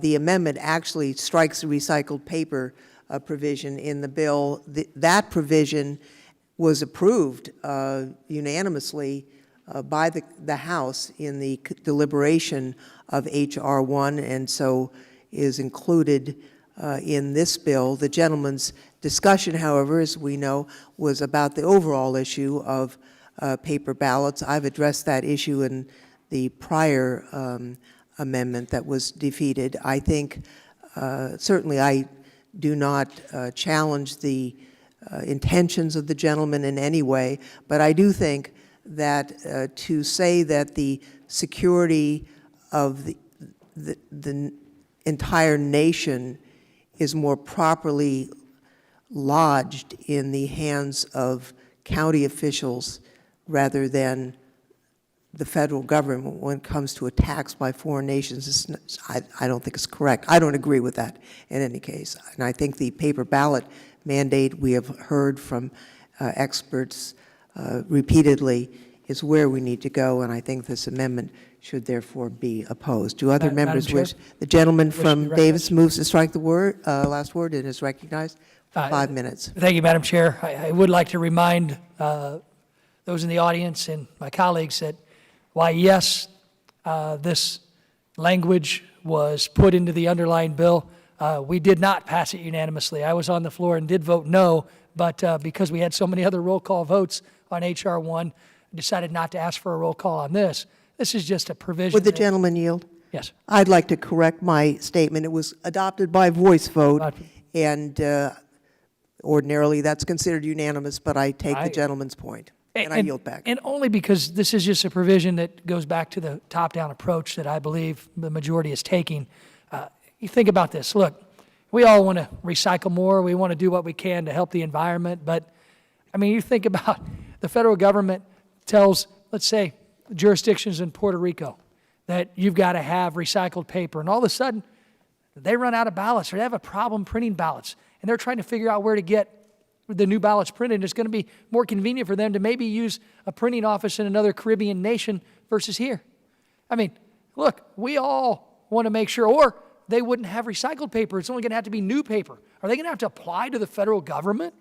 the amendment actually strikes the recycled paper provision in the bill. That provision was approved unanimously by the House in the deliberation of H.R. 1, and so is included in this bill. The gentleman's discussion, however, as we know, was about the overall issue of paper ballots. I've addressed that issue in the prior amendment that was defeated. I think, certainly I do not challenge the intentions of the gentleman in any way, but I do think that to say that the security of the entire nation is more properly lodged in the hands of county officials rather than the federal government when it comes to attacks by foreign nations, I don't think it's correct. I don't agree with that in any case. And I think the paper ballot mandate we have heard from experts repeatedly is where we need to go, and I think this amendment should therefore be opposed. Do other members Madam wish? Chair? The gentleman Wish to from be Davis moves to strike the last word and is recognized for 5 minutes. Thank you, Madam Chair. I would like to remind those in the audience and my colleagues that why, yes, this language was put into the underlying bill, we did not pass it unanimously. I was on the floor and did vote no, but because we had so many other roll call votes on H.R. 1, decided not to ask for a roll call on this. This is just a provision. Would the that- gentleman yield? Yes. I'd like to correct my statement. It was adopted by voice vote, But- and ordinarily that's considered unanimous, but I take the gentleman's point, and I yield back. And only because this is just a provision that goes back to the top-down approach that I believe the majority is taking. You think about this. Look, we all want to recycle more. We want to do what we can to help the environment. But, I mean, you think about the federal government tells, let's say, jurisdictions in Puerto Rico that you've got to have recycled paper. And all of a sudden, they run out of ballots or they have a problem printing ballots. And they're trying to figure out where to get the new ballots printed. It's going to be more convenient for them to maybe use a printing office in another Caribbean nation versus here. I mean, look, we all want to make sure, or they wouldn't have recycled paper. It's only going to have to be new paper. Are they going to have to apply to the federal government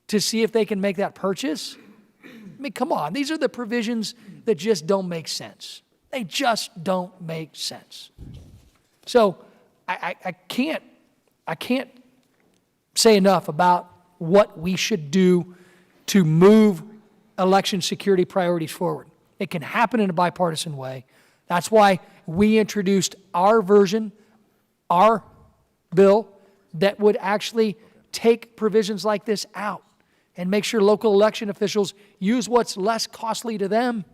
to see if they can make that purchase? I mean, come on. These are the provisions that just don't make sense. They just don't make sense. So I can't say enough about what we should do to move election security priorities forward. It can happen in a bipartisan way. That's why we introduced our version, our bill, that would actually take provisions like this out and make sure local election officials use what's less costly to them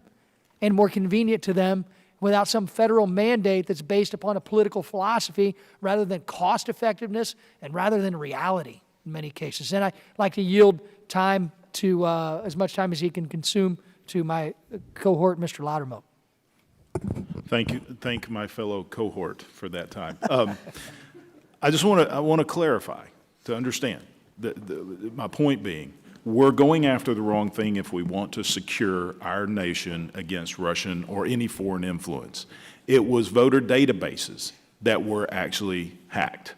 and more convenient to them without some federal mandate that's based upon a political philosophy rather than cost effectiveness and rather than reality in many cases. And I like to yield time to, as much time as he can consume, to my cohort, Mr. Loudermilk. Thank you. Thank my fellow cohort for that time. I just want to clarify to understand my point being, we're going after the wrong thing if we want to secure our nation against Russian or any foreign influence. It was voter databases that were actually hacked.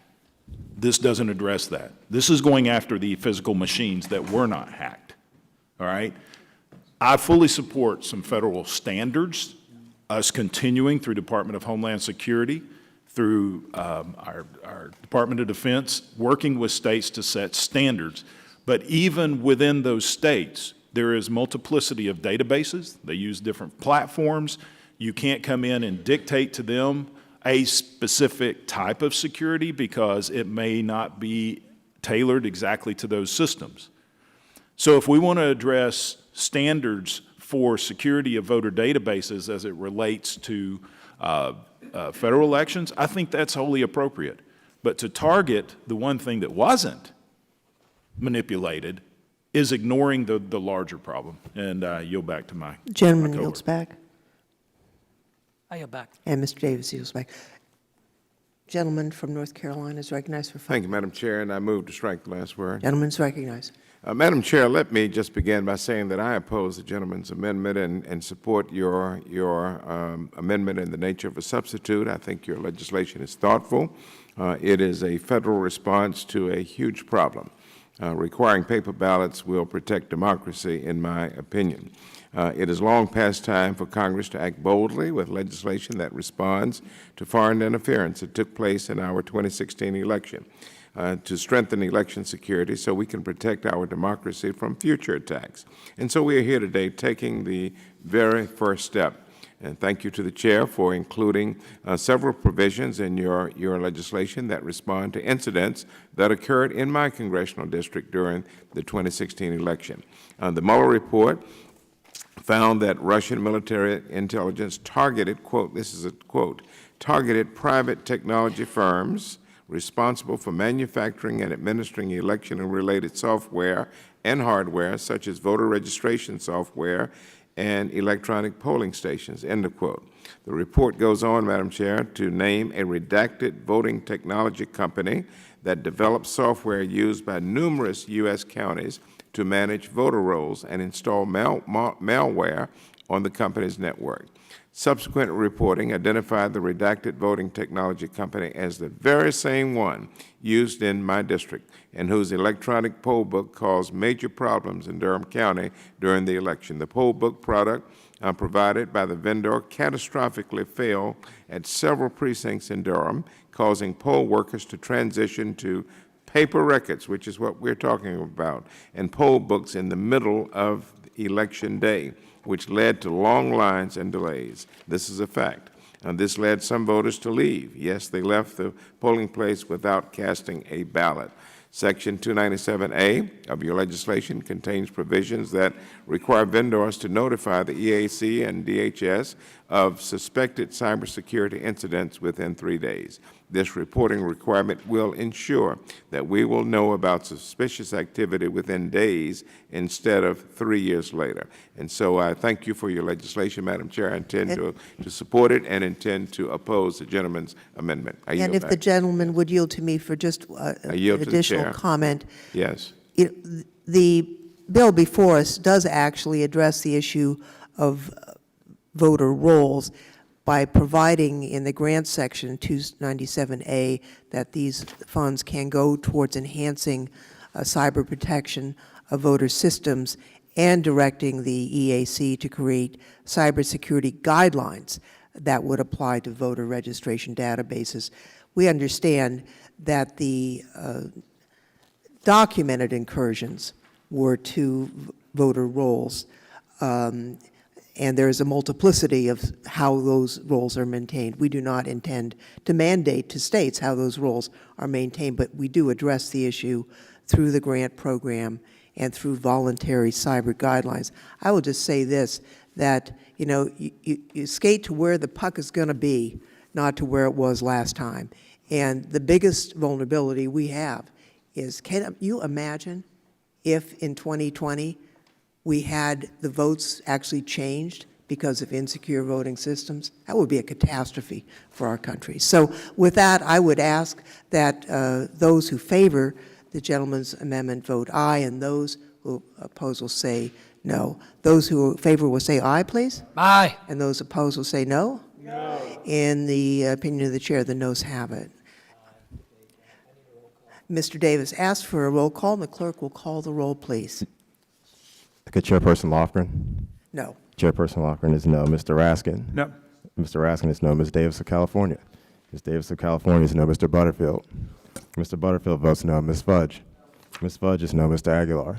This doesn't address that. This is going after the physical machines that were not hacked. All right? I fully support some federal standards, us continuing through Department of Homeland Security, through our Department of Defense, working with states to set standards. But even within those states, there is multiplicity of databases. They use different platforms. You can't come in and dictate to them a specific type of security because it may not be tailored exactly to those systems. So if we want to address standards for security of voter databases as it relates to federal elections, I think that's wholly appropriate. But to target the one thing that wasn't manipulated is ignoring the larger problem. And I yield back to my Gentleman cohort. yields back, I yield back. and Mr. Davis yields back. Gentleman from North Carolina is recognized for 5 Thank you, Madam Chair, and I move to strike the last word. Gentleman's recognized. Madam Chair, let me just begin by saying that I oppose the gentleman's amendment and support your amendment in the nature of a substitute. I think your legislation is thoughtful. It is a federal response to a huge problem. Requiring paper ballots will protect democracy, in my opinion. It is long past time for Congress to act boldly with legislation that responds to foreign interference that took place in our 2016 election, to strengthen election security so we can protect our democracy from future attacks. And so we are here today taking the very first step. And thank you to the Chair for including several provisions in your legislation that respond to incidents that occurred in my congressional district during the 2016 election. The Moller report found that Russian military intelligence targeted, quote, this is a quote, targeted private technology firms responsible for manufacturing and administering election and related software and hardware, such as voter registration software and electronic polling stations, end of quote. The report goes on, Madam Chair, to name a redacted voting technology company that develops software used by numerous U.S. counties to manage voter rolls and install malware on the company's network. Subsequent reporting identified the redacted voting technology company as the very same one used in my district and whose electronic poll book caused major problems in Durham County during the election. The poll book product provided by the vendor catastrophically failed at several precincts in Durham, causing poll workers to transition to paper records, which is what we're talking about, and poll books in the middle of Election Day, which led to long lines and delays. This is a fact. And this led some voters to leave. Yes, they left the polling place without casting a ballot. Section 297A of your legislation contains provisions that require vendors to notify the EAC and DHS of suspected cybersecurity incidents within 3 days. This reporting requirement will ensure that we will know about suspicious activity within days instead of 3 years later. And so I thank you for your legislation, Madam Chair. I intend to support it and intend to oppose the gentleman's amendment. I yield And if back. the gentleman would yield to me for just an yield to the additional chair. comment. Yes. The bill before us does actually address the issue of voter rolls by providing in the grant section 297A that these funds can go towards enhancing cyber protection of voter systems and directing the EAC to create cybersecurity guidelines that would apply to voter registration databases. We understand that the documented incursions were to voter rolls, and there is a multiplicity of how those rolls are maintained. We do not intend to mandate to states how those rolls are maintained, but we do address the issue through the grant program and through voluntary cyber guidelines. I will just say this, that you skate to where the puck is going to be, not to where it was last time. And the biggest vulnerability we have is, can you imagine if in 2020 we had the votes actually changed because of insecure voting systems? That would be a catastrophe for our country. So with that, I would ask that those who favor the gentleman's amendment vote aye, and those who oppose will say no. Those who favor will say aye, please. Aye. And those opposed will say no. No. In the opinion of the chair, the noes have it. Mr. Davis asked for a roll call, and the clerk will call the roll, please. Okay, Chairperson Lofgren? No. Chairperson Lofgren is no. Mr. Raskin? No. Mr. Raskin is no. Ms. Davis of California? Ms. Davis of California is no. Mr. Butterfield? Mr. Butterfield votes no. Ms. Fudge? Ms. Fudge is no. Mr. Aguilar?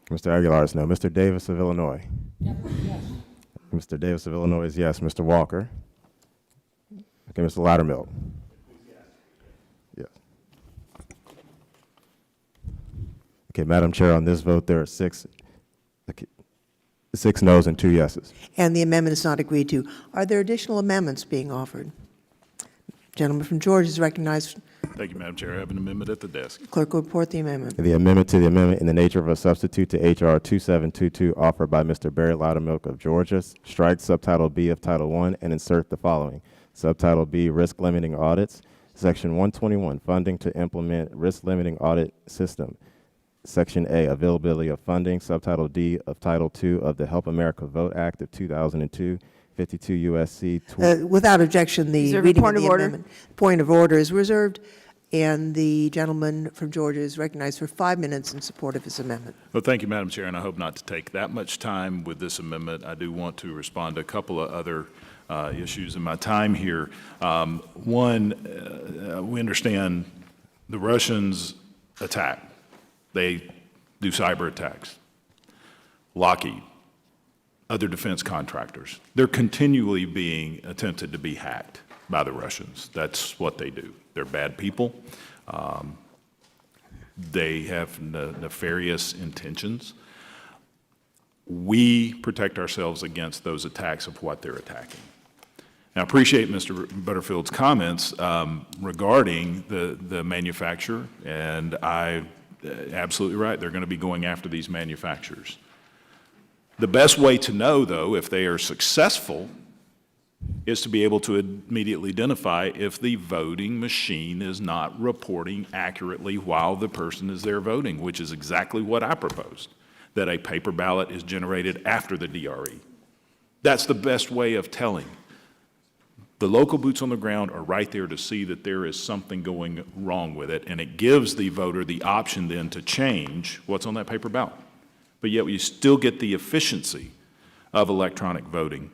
Mr. Aguilar is no. Mr. Davis of Illinois? Yes. Mr. Davis of Illinois is yes. Mr. Walker? Okay, Mr. Loudermilk? Yes. Okay, Madam Chair, on this vote, there are six noes and 2 yeses. And the amendment is not agreed to. Are there additional amendments being offered? Gentleman from Georgia is recognized. Thank you, Madam Chair. I have an amendment at the desk. Clerk will report the amendment. The amendment to the amendment in the nature of a substitute to H.R. 2722 offered by Mr. Barry Loudermilk of Georgia, strike Subtitle B of Title I and insert the following. Subtitle B, Risk Limiting Audits. Section 121, Funding to Implement Risk Limiting Audit System. Section A, Availability of Funding. Subtitle D of Title II of the Help America Vote Act of 2002, 52 U.S.C. Without objection, the Reserve reading of point the of order. amendment. Point of order is reserved And the gentleman from Georgia is recognized for 5 minutes in support of his amendment. Well, thank you, Madam Chair, and I hope not to take that much time with this amendment. I do want to respond to a couple of other issues in my time here. One, we understand the Russians attack. They do cyber attacks. Locky, other defense contractors, they're continually being attempted to be hacked by the Russians. That's what they do. They're bad people. They have nefarious intentions. We protect ourselves against those attacks of what they're attacking. Now, I appreciate Mr. Butterfield's comments regarding the manufacturer, and absolutely right, they're going to be going after these manufacturers. The best way to know, though, if they are successful is to be able to immediately identify if the voting machine is not reporting accurately while the person is there voting, which is exactly what I proposed, that a paper ballot is generated after the DRE. That's the best way of telling. The local boots on the ground are right there to see that there is something going wrong with it, and it gives the voter the option then to change what's on that paper ballot. But yet you still get the efficiency of electronic voting.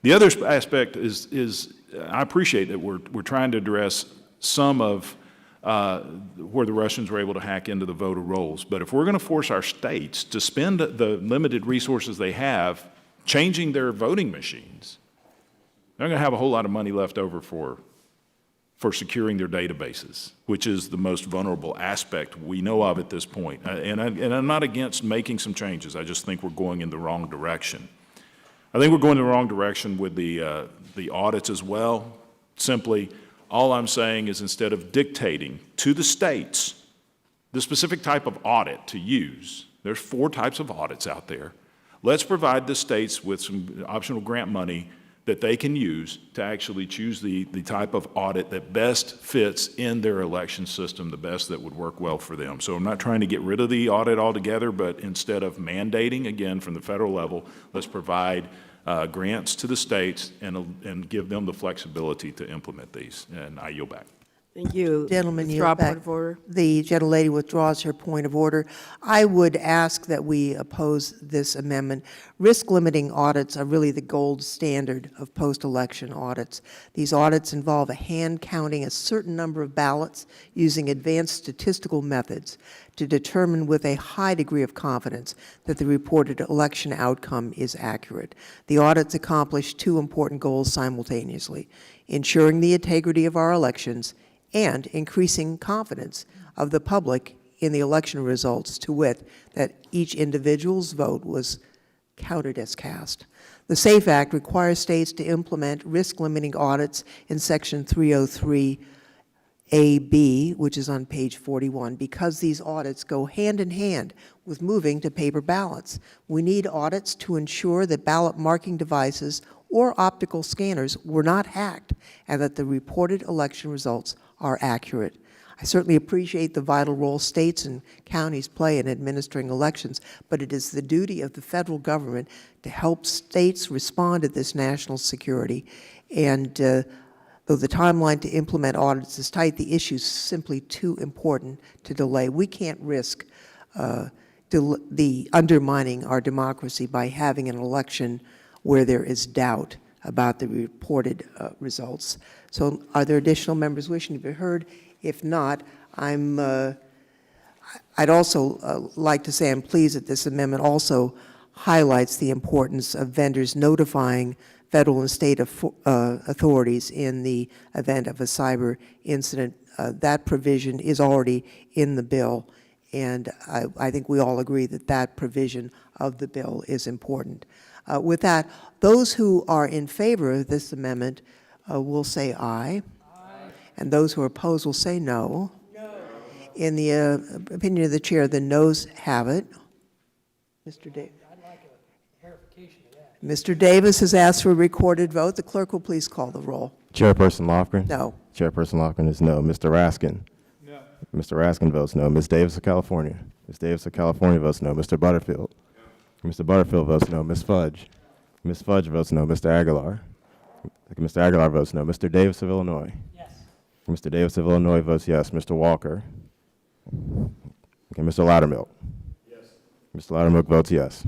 The other aspect is I appreciate that we're trying to address some of where the Russians were able to hack into the voter rolls. But if we're going to force our states to spend the limited resources they have changing their voting machines, they're going to have a whole lot of money left over for securing their databases, which is the most vulnerable aspect we know of at this point. And I'm not against making some changes. I just think we're going in the wrong direction. I think we're going in the wrong direction with the audits as well. Simply, all I'm saying is instead of dictating to the states the specific type of audit to use, there's 4 types of audits out there. Let's provide the states with some optional grant money that they can use to actually choose the type of audit that best fits in their election system, the best that would work well for them. So I'm not trying to get rid of the audit altogether, but instead of mandating, again, from the federal level, let's provide grants to the states and give them the flexibility to implement these. And I yield back. Thank you. Gentleman, Withdraw yield back. point of order. The gentlelady withdraws her point of order. I would ask that we oppose this amendment. Risk-limiting audits are really the gold standard of post-election audits. These audits involve a hand counting a certain number of ballots using advanced statistical methods to determine with a high degree of confidence that the reported election outcome is accurate. The audits accomplish 2 important goals simultaneously: ensuring the integrity of our elections and increasing confidence of the public in the election results, to wit, that each individual's vote was counted as cast. The SAFE Act requires states to implement risk-limiting audits in Section 303AB, which is on page 41, because these audits go hand in hand with moving to paper ballots. We need audits to ensure that ballot marking devices or optical scanners were not hacked and that the reported election results are accurate. I certainly appreciate the vital role states and counties play in administering elections, but it is the duty of the federal government to help states respond to this national security. And though the timeline to implement audits is tight, the issue is simply too important to delay. We can't risk the undermining our democracy by having an election where there is doubt about the reported results. So are there additional members wishing to be heard? If not, I'd also like to say I'm pleased that this amendment also highlights the importance of vendors notifying federal and state authorities in the event of a cyber incident. That provision is already in the bill, and I think we all agree that that provision of the bill is important. With that, those who are in favor of this amendment will say aye. And those who are opposed will say no. No. In the opinion of the chair, the noes have it. Mr. Davis. I'd like a clarification of that. Mr. Davis has asked for a recorded vote. The clerk will please call the roll. Chairperson Lofgren? No. Chairperson Lofgren is no. Mr. Raskin? No. Mr. Raskin votes no. Ms. Davis of California? Ms. Davis of California votes no. Mr. Butterfield? No. Mr. Butterfield votes no. Ms. Fudge? Ms. Fudge votes no. Mr. Aguilar? Mr. Aguilar votes no. Mr. Davis of Illinois? Yes. Mr. Davis of Illinois votes yes. Mr. Walker? Okay, Mr. Loudermilk? Yes. Mr. Loudermilk votes yes.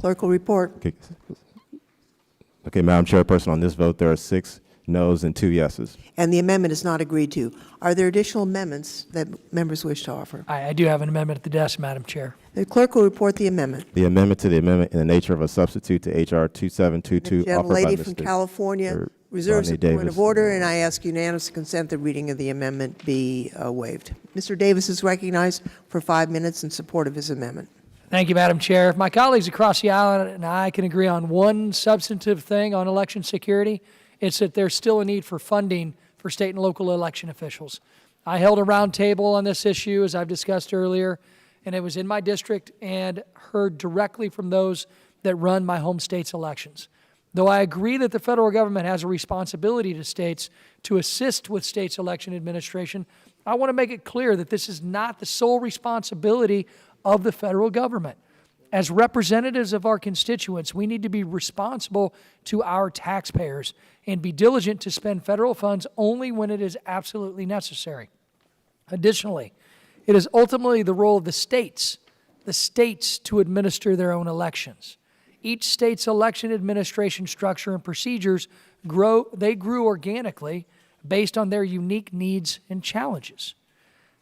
Clerk will report. Okay, Madam Chairperson, on this vote, there are 6 noes and 2 yeses. And the amendment is not agreed to. Are there additional amendments that members wish to offer? I do have an amendment at the desk, Madam Chair. The clerk will report the amendment. The amendment to the amendment in the nature of a substitute to H.R. 2722 The offered by gentlelady from Mr. California reserves a Rodney point Davis. of order, and I ask unanimous consent the reading of the amendment be waived. Mr. Davis is recognized for 5 minutes in support of his amendment. Thank you, Madam Chair. If my colleagues across the aisle and I can agree on one substantive thing on election security, it's that there's still a need for funding for state and local election officials. I held a roundtable on this issue, as I've discussed earlier, and it was in my district and heard directly from those that run my home state's elections. Though I agree that the federal government has a responsibility to states to assist with states' election administration, I want to make it clear that this is not the sole responsibility of the federal government. As representatives of our constituents, we need to be responsible to our taxpayers and be diligent to spend federal funds only when it is absolutely necessary. Additionally, it is ultimately the role of the states to administer their own elections. Each state's election administration structure and procedures grew organically based on their unique needs and challenges.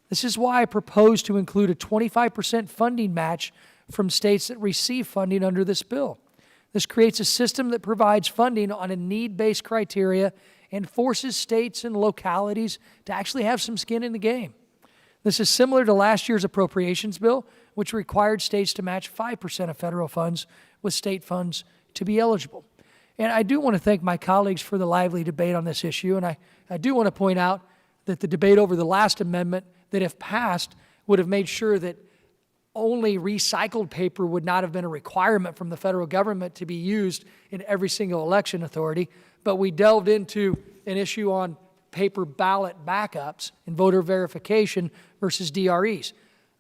This is why I propose to include a 25% funding match from states that receive funding under this bill. This creates a system that provides funding on a need-based criteria and forces states and localities to actually have some skin in the game. This is similar to last year's appropriations bill, which required states to match 5% of federal funds with state funds to be eligible. And I do want to thank my colleagues for the lively debate on this issue, and I do want to point out that the debate over the last amendment, that if passed, would have made sure that only recycled paper would not have been a requirement from the federal government to be used in every single election authority, but we delved into an issue on paper ballot backups and voter verification versus DREs.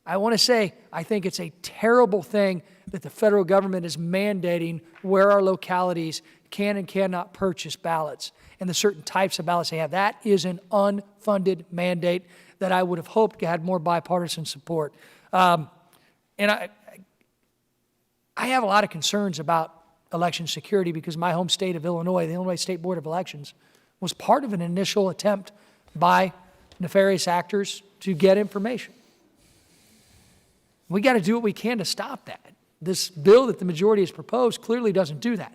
I want to say, I think it's a terrible thing that the federal government is mandating where our localities can and cannot purchase ballots and the certain types of ballots they have. That is an unfunded mandate that I would have hoped had more bipartisan support. And I have a lot of concerns about election security because my home state of Illinois, the Illinois State Board of Elections, was part of an initial attempt by nefarious actors to get information. We got to do what we can to stop that. This bill that the majority has proposed clearly doesn't do that.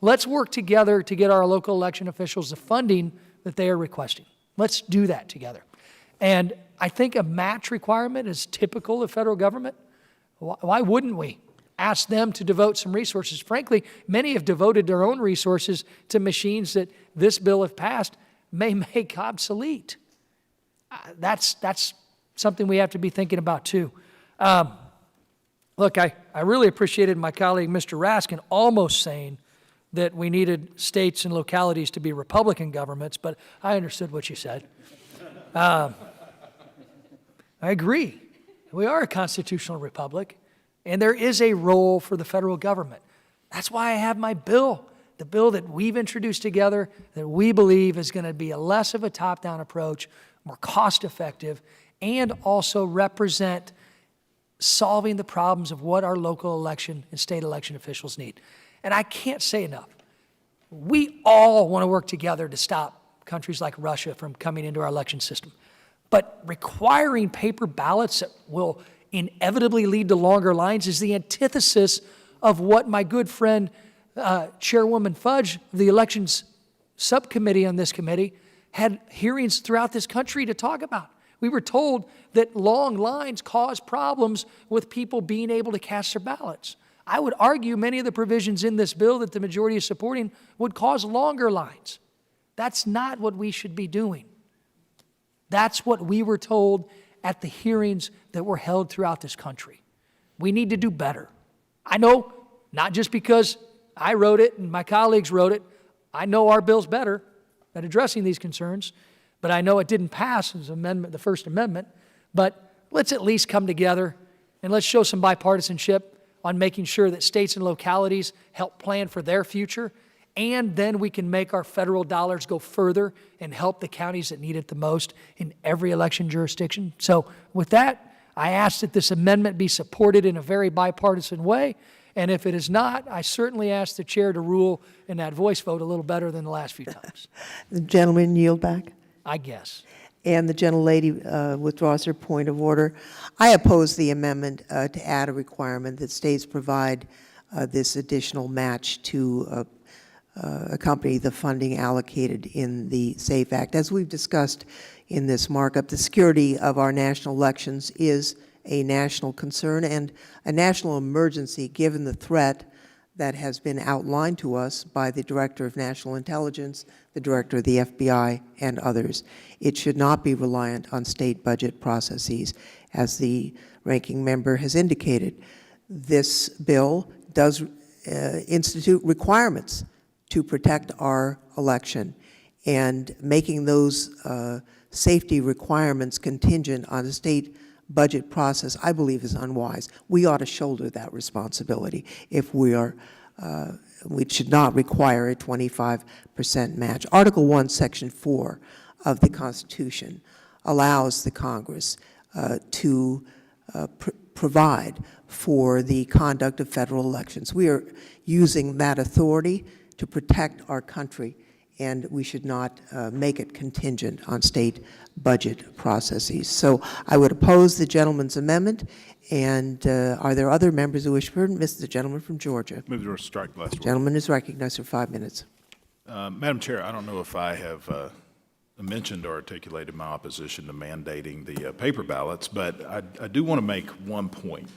Let's work together to get our local election officials the funding that they are requesting. Let's do that together. And I think a match requirement is typical of federal government. Why wouldn't we ask them to devote some resources? Frankly, many have devoted their own resources to machines that this bill, if passed, may make obsolete. That's something we have to be thinking about too. Look, I really appreciated my colleague, Mr. Raskin, almost saying that we needed states and localities to be Republican governments, but I understood what you said. I agree. We are a constitutional republic, and there is a role for the federal government. That's why I have my bill, the bill that we've introduced together, that we believe is going to be a less of a top-down approach, more cost-effective, and also represent solving the problems of what our local election and state election officials need. And I can't say enough. We all want to work together to stop countries like Russia from coming into our election system. But requiring paper ballots that will inevitably lead to longer lines is the antithesis of what my good friend, Chairwoman Fudge, of the Elections Subcommittee on this committee, had hearings throughout this country to talk about. We were told that long lines cause problems with people being able to cast their ballots. I would argue many of the provisions in this bill that the majority is supporting would cause longer lines. That's not what we should be doing. That's what we were told at the hearings that were held throughout this country. We need to do better. I know, not just because I wrote it and my colleagues wrote it, I know our bill's better at addressing these concerns, but I know it didn't pass as the First Amendment, but let's at least come together and let's show some bipartisanship on making sure that states and localities help plan for their future and then we can make our federal dollars go further and help the counties that need it the most in every election jurisdiction. So with that, I ask that this amendment be supported in a very bipartisan way, and if it is not, I certainly ask the chair to rule in that voice vote a little better than the last few times, The gentleman yield back. I guess. And the gentlelady withdraws her point of order. I oppose the amendment to add a requirement that states provide this additional match to accompany the funding allocated in the SAFE Act. As we've discussed in this markup, the security of our national elections is a national concern and a national emergency given the threat that has been outlined to us by the Director of National Intelligence, the Director of the FBI, and others. It should not be reliant on state budget processes, as the ranking member has indicated. This bill does institute requirements to protect our election, and making those safety requirements contingent on a state budget process, I believe, is unwise. We ought to shoulder that responsibility if we are, we should not require a 25% match. Article 1, Section 4 of the Constitution allows the Congress to provide for the conduct of federal elections. We are using that authority to protect our country, and we should not make it contingent on state budget processes. So I would oppose the gentleman's amendment. And are there other members who wish to heard? The gentleman from Georgia. Move to strike the last word. Gentleman is recognized for 5 minutes. Madam Chair, I don't know if I have mentioned or articulated my opposition to mandating the paper ballots, but I do want to make one point.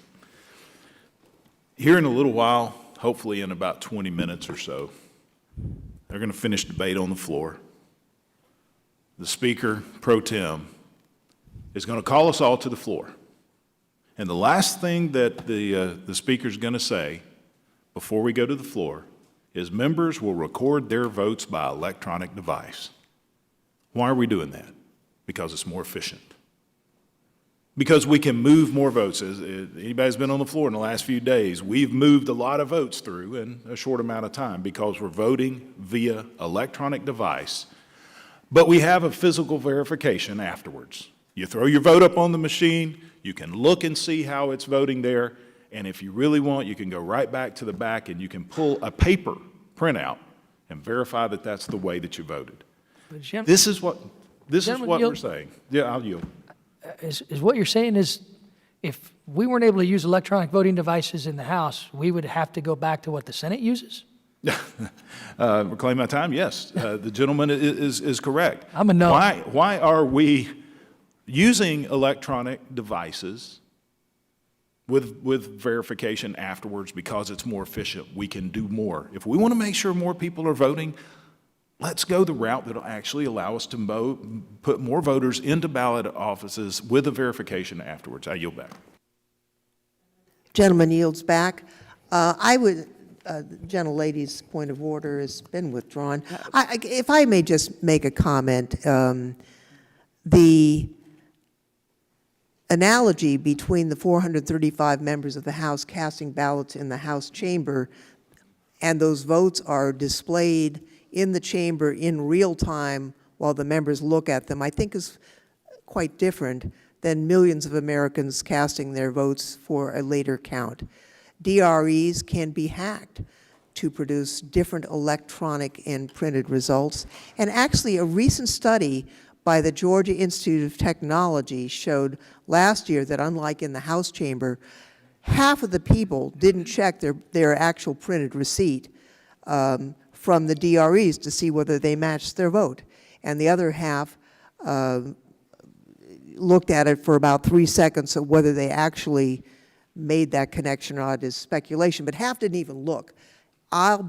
Here in a little while, hopefully in about 20 minutes or so, they're going to finish debate on the floor. The Speaker, pro tem, is going to call us all to the floor. And the last thing that the Speaker's going to say before we go to the floor is members will record their votes by electronic device. Why are we doing that? Because it's more efficient. Because we can move more votes. As anybody's been on the floor in the last few days, we've moved a lot of votes through in a short amount of time because we're voting via electronic device. But we have a physical verification afterwards. You throw your vote up on the machine, you can look and see how it's voting there, and if you really want, you can go right back to the back and you can pull a paper printout and verify that that's the way that you voted. This is what we're saying. Yeah, I'll yield. Is what you're saying is if we weren't able to use electronic voting devices in the House, we would have to go back to what the Senate uses? Reclaim my time? Yes. The gentleman is correct. I'm a no. Why are we using electronic devices with verification afterwards? Because it's more efficient. We can do more. If we want to make sure more people are voting, let's go the route that will actually allow us to put more voters into ballot offices with a verification afterwards. I yield back. Gentleman yields back. The gentlelady's point of order has been withdrawn. If I may just make a comment, the analogy between the 435 members of the House casting ballots in the House chamber and those votes are displayed in the chamber in real time while the members look at them, I think is quite different than millions of Americans casting their votes for a later count. DREs can be hacked to produce different electronic and printed results. And actually, a recent study by the Georgia Institute of Technology showed last year that unlike in the House chamber, half of the people didn't check their actual printed receipt from the DREs to see whether they matched their vote. And the other half looked at it for about 3 seconds of whether they actually made that connection or not is speculation, but half didn't even look. I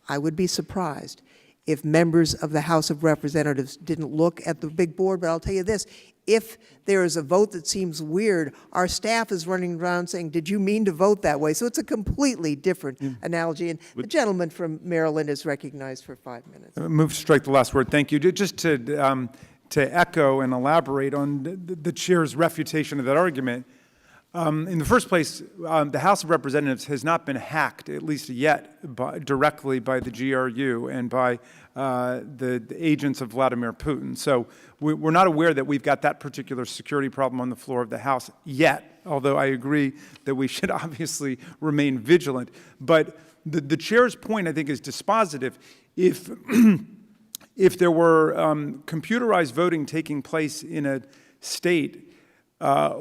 would be surprised if members of the House of Representatives didn't look at the big board, but I'll tell you this, if there is a vote that seems weird, our staff is running around saying, did you mean to vote that way? So it's a completely different analogy, and the gentleman from Maryland is recognized for 5 minutes. Move to strike the last word. Thank you. Just to echo and elaborate on the chair's refutation of that argument, In the first place, the House of Representatives has not been hacked, at least yet, directly by the GRU and by the agents of Vladimir Putin. So we're not aware that we've got that particular security problem on the floor of the House yet, although I agree that we should obviously remain vigilant. But the chair's point, I think, is dispositive. If, if there were computerized voting taking place in a state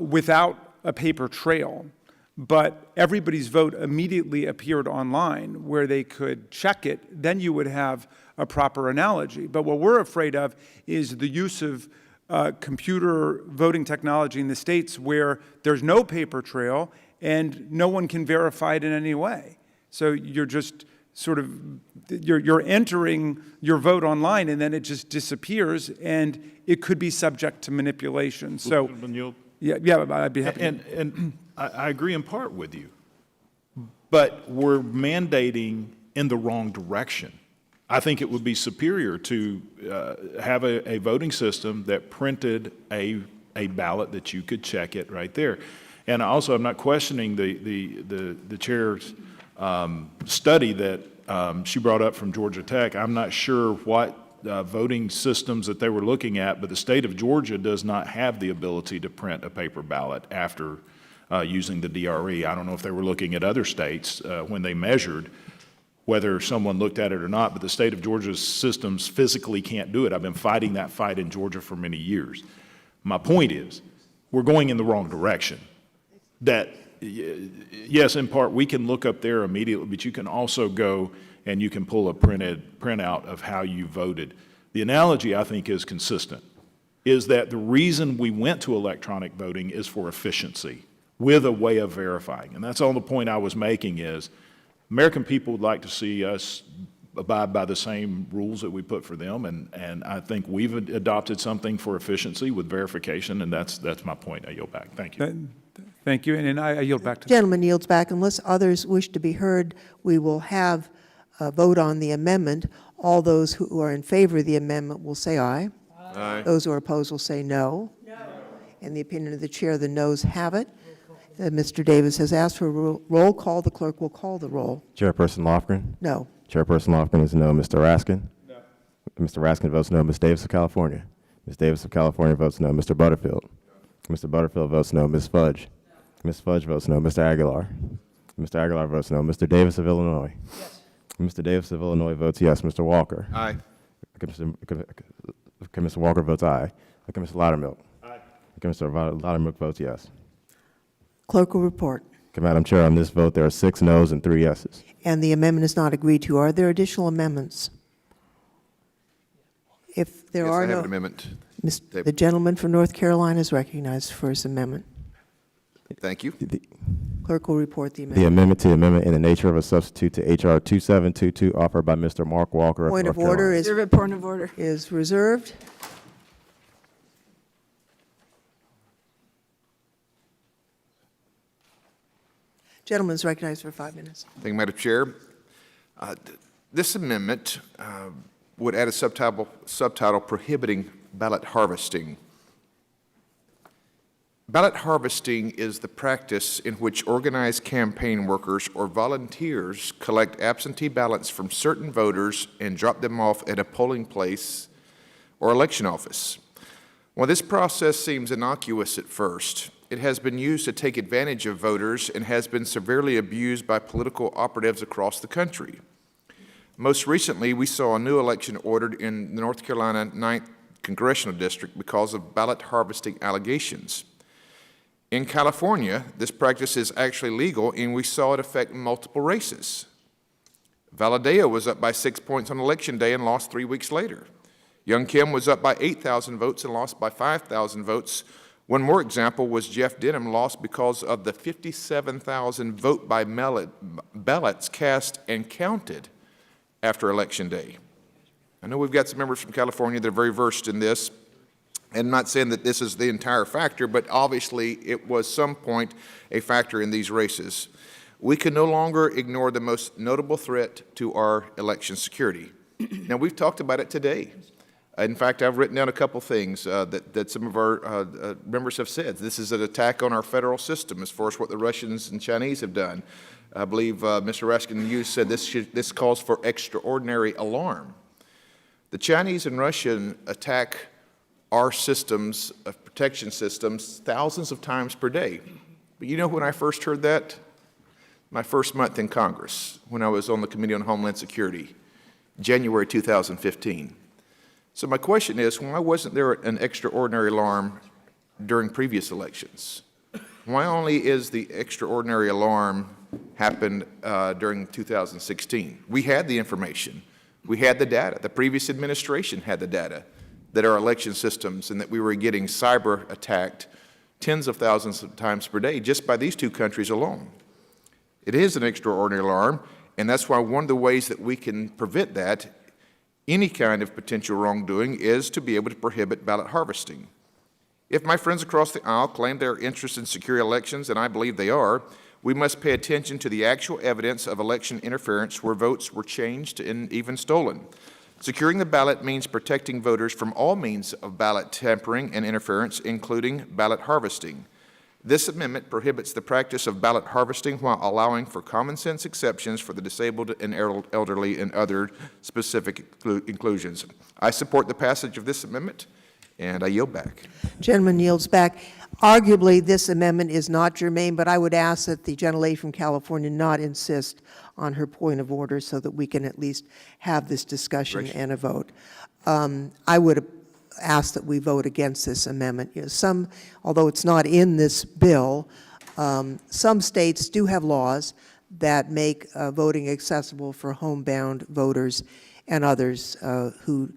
without a paper trail, but everybody's vote immediately appeared online where they could check it, then you would have a proper analogy. But what we're afraid of is the use of computer voting technology in the states where there's no paper trail and no one can verify it in any way. So you're just sort of, you're entering your vote online and then it just disappears and it could be subject to manipulation. So. Yeah, I'd be happy. And I agree in part with you, but we're mandating in the wrong direction. I think it would be superior to have a voting system that printed a ballot that you could check it right there. And also, I'm not questioning the chair's study that she brought up from Georgia Tech. I'm not sure what voting systems that they were looking at, but the state of Georgia does not have the ability to print a paper ballot after using the DRE. I don't know if they were looking at other states when they measured whether someone looked at it or not, but the state of Georgia's systems physically can't do it. I've been fighting that fight in Georgia for many years. My point is, we're going in the wrong direction. That, yes, in part, we can look up there immediately, but you can also go and you can pull a printout of how you voted. The analogy, I think, is consistent, is that the reason we went to electronic voting is for efficiency, with a way of verifying. And that's all the point I was making is, American people would like to see us abide by the same rules that we put for them, and I think we've adopted something for efficiency with verification, and that's my point. I yield back. Thank you. Thank you, and I yield back to. Gentleman yields back. Unless others wish to be heard, we will have a vote on the amendment. All those who are in favor of the amendment will say aye. Aye. Those who are opposed will say no. No. In the opinion of the chair, the noes have it. Mr. Davis has asked for a roll call. The clerk will call the roll. Chairperson Lofgren? No. Chairperson Lofgren is no. Mr. Raskin? No. Mr. Raskin votes no. Ms. Davis of California? Ms. Davis of California votes no. Mr. Butterfield? Mr. Butterfield votes no. Ms. Fudge? Ms. Fudge votes no. Mr. Aguilar? Mr. Aguilar votes no. Mr. Davis of Illinois? Yes. Mr. Davis of Illinois votes yes. Mr. Walker? Aye. Mr. Walker votes aye. Mr. Loudermilk? Aye. Mr. Loudermilk votes yes. Clerk will report. Madam Chair, on this vote, there are 6 noes and 3 yeses. And the amendment is not agreed to. Are there additional amendments? If there Yes, are I have no, an amendment. the gentleman from North Carolina is recognized for his amendment. Thank you. Clerk will report the The amendment. amendment to the amendment in the nature of a substitute to H.R. 2722 offered by Mr. Mark Walker of Point North of order Carolina. is, Reserve a point of order. is reserved. Gentleman is recognized for 5 minutes. Thank you, Madam Chair. This amendment would add a subtitle prohibiting ballot harvesting. Ballot harvesting is the practice in which organized campaign workers or volunteers collect absentee ballots from certain voters and drop them off at a polling place or election office. While this process seems innocuous at first, it has been used to take advantage of voters and has been severely abused by political operatives across the country. Most recently, we saw a new election ordered in the North Carolina 9th Congressional District because of ballot harvesting allegations. In California, this practice is actually legal, and we saw it affect multiple races. Valadeo was up by 6 points on Election Day and lost 3 weeks later. Young Kim was up by 8,000 votes and lost by 5,000 votes. One more example was Jeff Denham lost because of the 57,000 vote by ballots cast and counted after Election Day. I know we've got some members from California that are very versed in this, and I'm not saying that this is the entire factor, but obviously it was some point a factor in these races. We can no longer ignore the most notable threat to our election security. Now, we've talked about it today. In fact, I've written down a couple things that some of our members have said. This is an attack on our federal system as far as what the Russians and Chinese have done. I believe Mr. Raskin, you said this calls for extraordinary alarm. The Chinese and Russian attack our systems, protection systems, thousands of times per day. But you know when I first heard that? My first month in Congress, when I was on the Committee on Homeland Security, January 2015. So my question is, why wasn't there an extraordinary alarm during previous elections? Why only is the extraordinary alarm happened during 2016? We had the information. We had the data. The previous administration had the data that our election systems and that we were getting cyber attacked tens of thousands of times per day just by these two countries alone. It is an extraordinary alarm, and that's why one of the ways that we can prevent that, any kind of potential wrongdoing, is to be able to prohibit ballot harvesting. If my friends across the aisle claim their interest in secure elections, and I believe they are, we must pay attention to the actual evidence of election interference where votes were changed and even stolen. Securing the ballot means protecting voters from all means of ballot tampering and interference, including ballot harvesting. This amendment prohibits the practice of ballot harvesting while allowing for common sense exceptions for the disabled and elderly and other specific inclusions. I support the passage of this amendment, and I yield back. Gentleman yields back. Arguably, this amendment is not germane, but I would ask that the gentlelady from California not insist on her point of order so that we can at least have this discussion and a vote. I would ask that we vote against this amendment. You know, although it's not in this bill, some states do have laws that make voting accessible for homebound voters and others who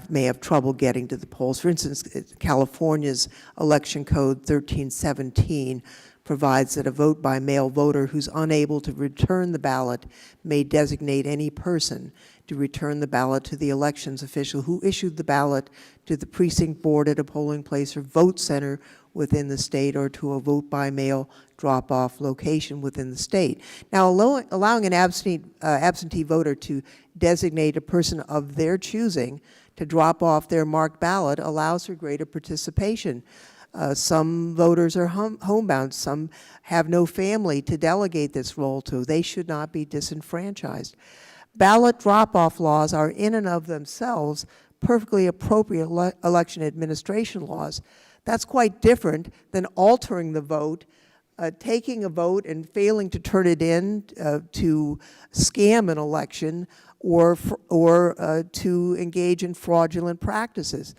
may have trouble getting to the polls. For instance, California's Election Code 1317 provides that a vote by mail voter who's unable to return the ballot may designate any person to return the ballot to the elections official who issued the ballot to the precinct board at a polling place or vote center within the state, or to a vote by mail drop-off location within the state. Now, allowing an absentee voter to designate a person of their choosing to drop off their marked ballot allows for greater participation. Some voters are homebound. Some have no family to delegate this role to. They should not be disenfranchised. Ballot drop-off laws are in and of themselves perfectly appropriate election administration laws. That's quite different than altering the vote, taking a vote and failing to turn it in to scam an election or to engage in fraudulent practices.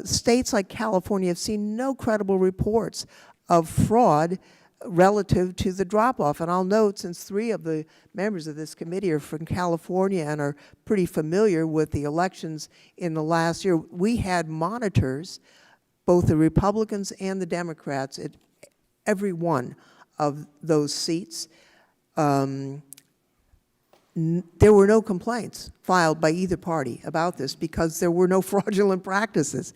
States like California have seen no credible reports of fraud relative to the drop-off. And I'll note, since 3 of the members of this committee are from California and are pretty familiar with the elections in the last year, we had monitors, both the Republicans and the Democrats, at every one of those seats. There were no complaints filed by either party about this because there were no fraudulent practices.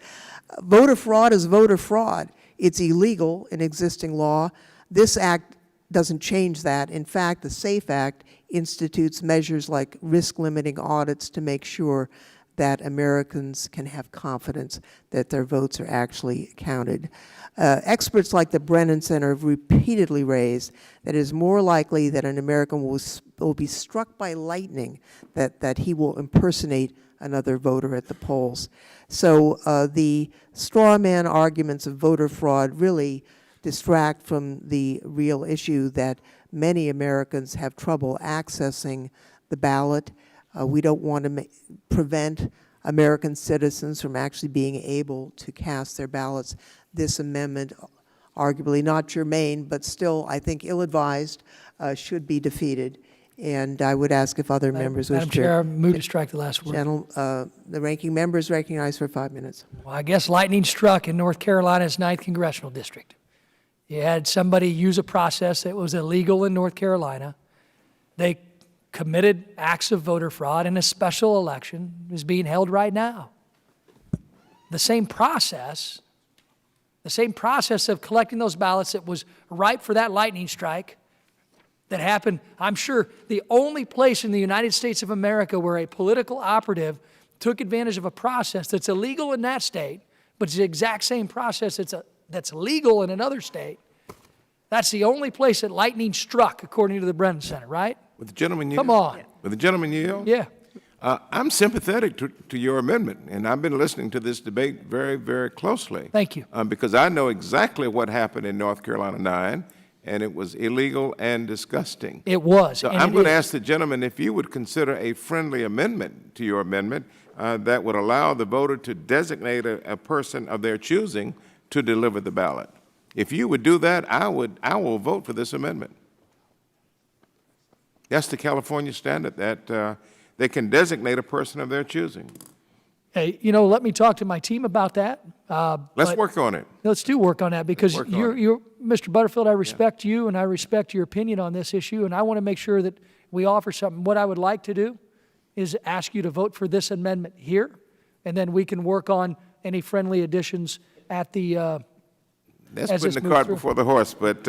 Voter fraud is voter fraud. It's illegal in existing law. This act doesn't change that. In fact, the SAFE Act institutes measures like risk-limiting audits to make sure that Americans can have confidence that their votes are actually counted. Experts like the Brennan Center have repeatedly raised that it is more likely that an American will be struck by lightning that he will impersonate another voter at the polls. So the straw man arguments of voter fraud really distract from the real issue that many Americans have trouble accessing the ballot. We don't want to prevent American citizens from actually being able to cast their ballots. This amendment, arguably not germane, but still, I think, ill-advised, should be defeated. And I would ask if other members wish to. Madam Chair, I move to strike the last word. The ranking member is recognized for 5 minutes. Well, I guess lightning struck in North Carolina's 9th Congressional District. You had somebody use a process that was illegal in North Carolina. They committed acts of voter fraud, and a special election is being held right now. The same process of collecting those ballots that was ripe for that lightning strike that happened, I'm sure, the only place in the United States of America where a political operative took advantage of a process that's illegal in that state, but it's the exact same process that's legal in another state, that's the only place that lightning struck, according to the Brennan Center, right? With the gentleman yield? Come on. With the gentleman yield? Yeah. I'm sympathetic to your amendment, and I've been listening to this debate very, very closely. Thank you. Because I know exactly what happened in North Carolina 9, and it was illegal and disgusting. It was. So and I'm it going to is. ask the gentleman if you would consider a friendly amendment to your amendment that would allow the voter to designate a person of their choosing to deliver the ballot. If you would do that, I will vote for this amendment. That's the California standard, that they can designate a person of their choosing. Hey, you know, let me talk to my team about that. Let's work on it. Let's do work on that, because work on you're, Mr. Butterfield, I respect you and I respect your opinion on this issue, and I want to make sure that we offer something. What I would like to do is ask you to vote for this amendment here, and then we can work on any friendly additions at the, That's as putting this the moves cart through. before the horse, but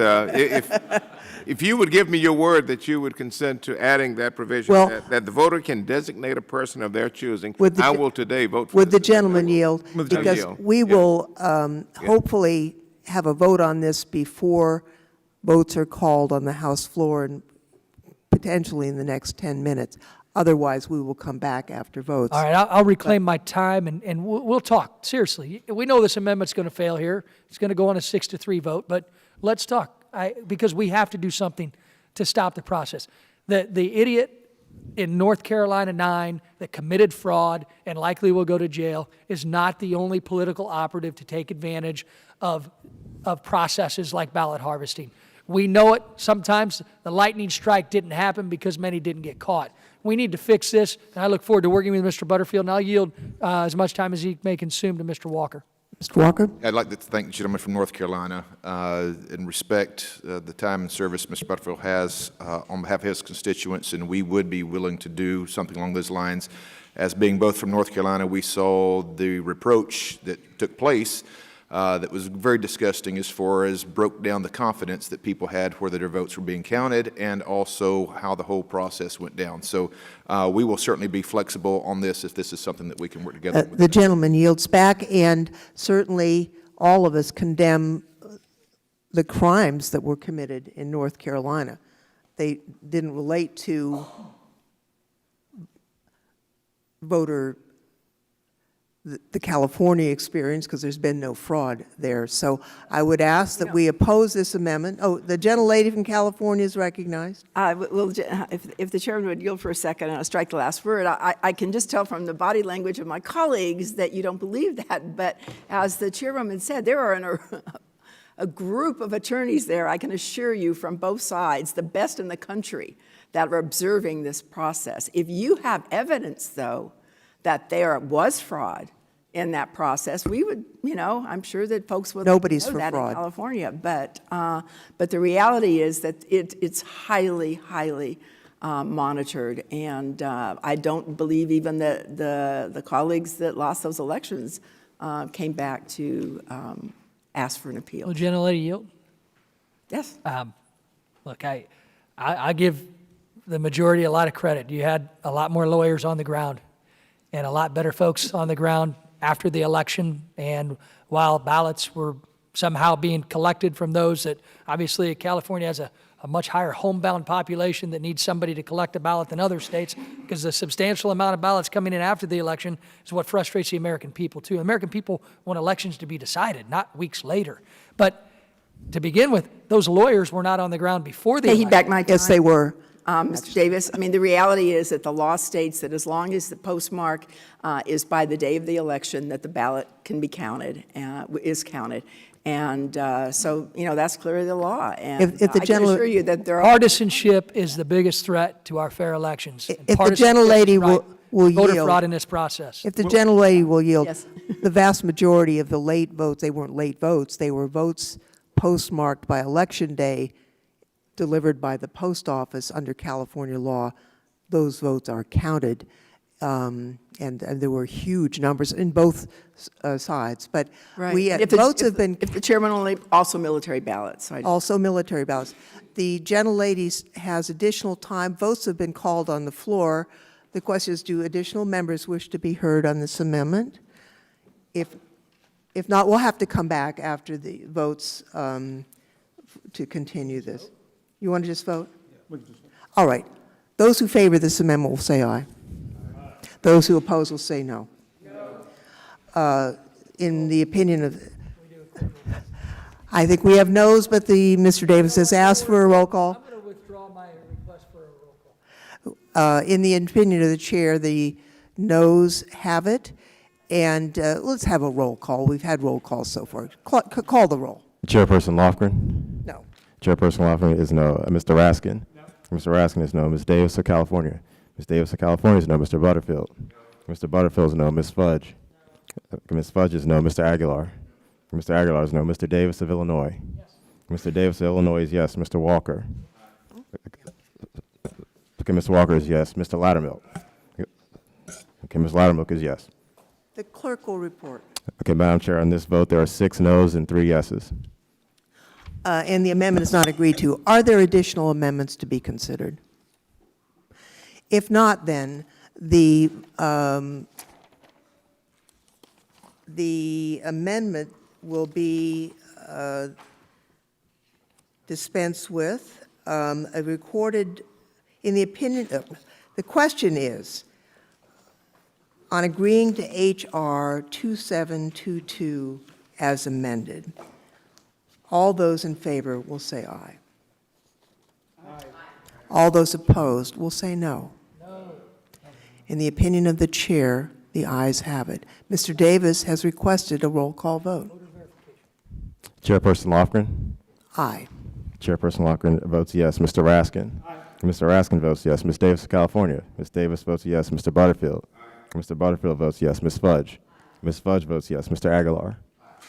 if you would give me your word that you would consent to adding that provision, Well- that the voter can designate a person of their choosing, Would the I ge- will today vote for Would the this gentleman yield? With the Because yield. we Yeah. will hopefully have a vote on this before votes are called on the House floor, and potentially in the next 10 minutes. Otherwise, we will come back after votes. all right, I'll reclaim my time, and we'll talk, seriously. We know this amendment's going to fail here. It's going to go on a 6-3 vote, but let's talk, because we have to do something to stop the process. The idiot in North Carolina 9 that committed fraud and likely will go to jail is not the only political operative to take advantage of processes like ballot harvesting. We know it. Sometimes the lightning strike didn't happen because many didn't get caught. We need to fix this, and I look forward to working with Mr. Butterfield, and I'll yield as much time as he may consume to Mr. Walker. Mr. Walker? I'd like to thank the gentleman from North Carolina and respect the time and service Mr. Butterfield has on behalf of his constituents, and we would be willing to do something along those lines. As being both from North Carolina, we saw the reproach that took place that was very disgusting as far as broke down the confidence that people had whether their votes were being counted, and also how the whole process went down. So we will certainly be flexible on this if this is something that we can work together with. The gentleman yields back, and certainly all of us condemn the crimes that were committed in North Carolina. They didn't relate to voter, the California experience, because there's been no fraud there. So I would ask that we oppose this amendment. Oh, the gentlelady from California is recognized. Well, if the chairman would yield for a second and I'll strike the last word, I can just tell from the body language of my colleagues that you don't believe that. But as the chairwoman said, there are a group of attorneys there, I can assure you, from both sides, the best in the country, that are observing this process. If you have evidence, though, that there was fraud in that process, we would, I'm sure that folks would Nobody's know for that fraud. in California. But the reality is that it's highly, highly monitored. And I don't believe even the colleagues that lost those elections came back to ask for an appeal. Will the gentlelady yield? Yes. Look, I give the majority a lot of credit. You had a lot more lawyers on the ground and a lot better folks on the ground after the election, and while ballots were somehow being collected from those that, obviously California has a much higher homebound population that needs somebody to collect a ballot than other states, because the substantial amount of ballots coming in after the election is what frustrates the American people too. American people want elections to be decided, not weeks later. But to begin with, those lawyers were not on the ground before the election. Piggyback my time. Yes, they were. Mr. Davis, I mean, the reality is that the law states that as long as the postmark is by the day of the election, that the ballot can be counted, is counted. And so, that's clearly the law. And If the I can assure you that there are... Partisanship is the biggest threat to our fair elections. And If the partisanship gentlelady is right. will Voter yield. fraud in this process. If the gentlelady will yield, Yes. the vast majority of the late votes, they weren't late votes, they were votes postmarked by Election Day, delivered by the post office under California law. Those votes are counted, and there were huge numbers in both sides. But Right. we If the- votes if have the- been If the chairman only, also military ballots. So also military ballots. The gentlelady has additional time. Votes have been called on the floor. The question is, do additional members wish to be heard on this amendment? If not, we'll have to come back after the votes to continue this. You want to just vote? All right. Those who favor this amendment will say aye. Those who oppose will say no. In the opinion of, I think we have no's, but Mr. Davis has asked for a roll call. I'm going to withdraw my request for a roll call. In the opinion of the chair, the no's have it. And let's have a roll call. We've had roll calls so far. Call the roll. Chairperson Lofgren? No. Chairperson Lofgren is no. Mr. Raskin? No. Mr. Raskin is no. Ms. Davis of California? Ms. Davis of California is no. Mr. Butterfield? No. Mr. Butterfield is no. Ms. Fudge? No. Ms. Fudge is no. Mr. Aguilar? No. Mr. Aguilar is no. Mr. Davis of Illinois? Yes. Mr. Davis of Illinois is yes. Mr. Walker? Okay, Mr. Walker is yes. Mr. Loudermilk? Okay, Ms. Loudermilk is yes. The clerk will report. Okay, Madam Chair, on this vote, there are 6 noes and 3 yeses. And the amendment is not agreed to. Are there additional amendments to be considered? If not, then the amendment will be dispensed with. A recorded, in the opinion, the question is, on agreeing to H.R. 2722 as amended, all those in favor will say aye. Aye. All those opposed will say no. No. In the opinion of the chair, the ayes have it. Mr. Davis has requested a roll call vote. Chairperson Lofgren? Aye. Chairperson Lofgren votes yes. Mr. Raskin? Aye. Mr. Raskin votes yes. Ms. Davis of California? Ms. Davis votes yes. Mr. Butterfield? Mr. Butterfield votes yes. Ms. Fudge? Ms. Fudge votes yes. Mr. Aguilar?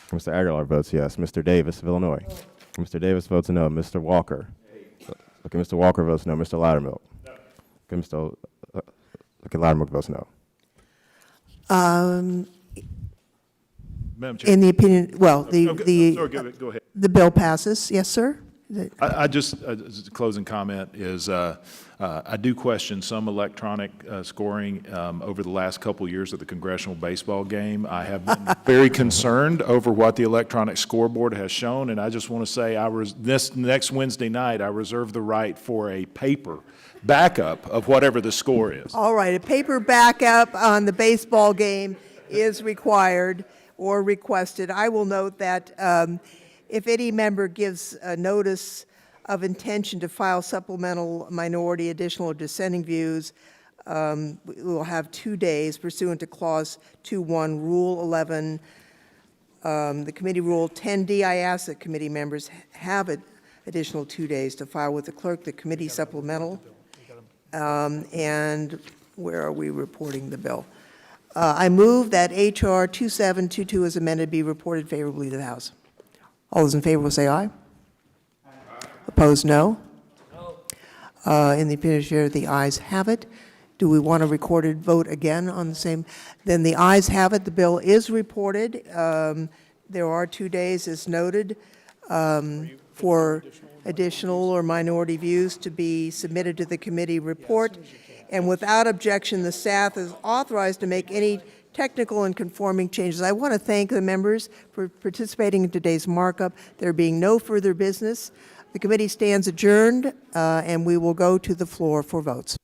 Mr. Aguilar votes yes. Mr. Davis of Illinois? Mr. Davis votes no. Mr. Walker? Okay, Mr. Walker votes no. Mr. Loudermilk? Okay, Loudermilk votes no. Madam Chair. In the opinion, well, Sorry, go ahead. the bill passes. Yes, sir? I just, as a closing comment, is I do question some electronic scoring over the last couple of years of the Congressional baseball game. I have been very concerned over what the electronic scoreboard has shown, and I just want to say this next Wednesday night, I reserve the right for a paper backup of whatever the score is. All right, a paper backup on the baseball game is required or requested. I will note that if any member gives a notice of intention to file supplemental, minority, additional, or dissenting views, we will have 2 days pursuant to Clause 2.1, Rule 11, the committee Rule 10D. I ask that committee members have an additional 2 days to file with the clerk the committee supplemental. And where are we reporting the bill? I move that H.R. 2722 as amended be reported favorably to the House. All those in favor will say aye. Aye. Opposed, no. No. In the opinion of the chair, the ayes have it. Do we want a recorded vote again on the same? Then the ayes have it. The bill is reported. There are 2 days, as noted, for additional or minority views to be submitted to the committee report. And without objection, the staff is authorized to make any technical and conforming changes. I want to thank the members for participating in today's markup. There being no further business, the committee stands adjourned, and we will go to the floor for votes.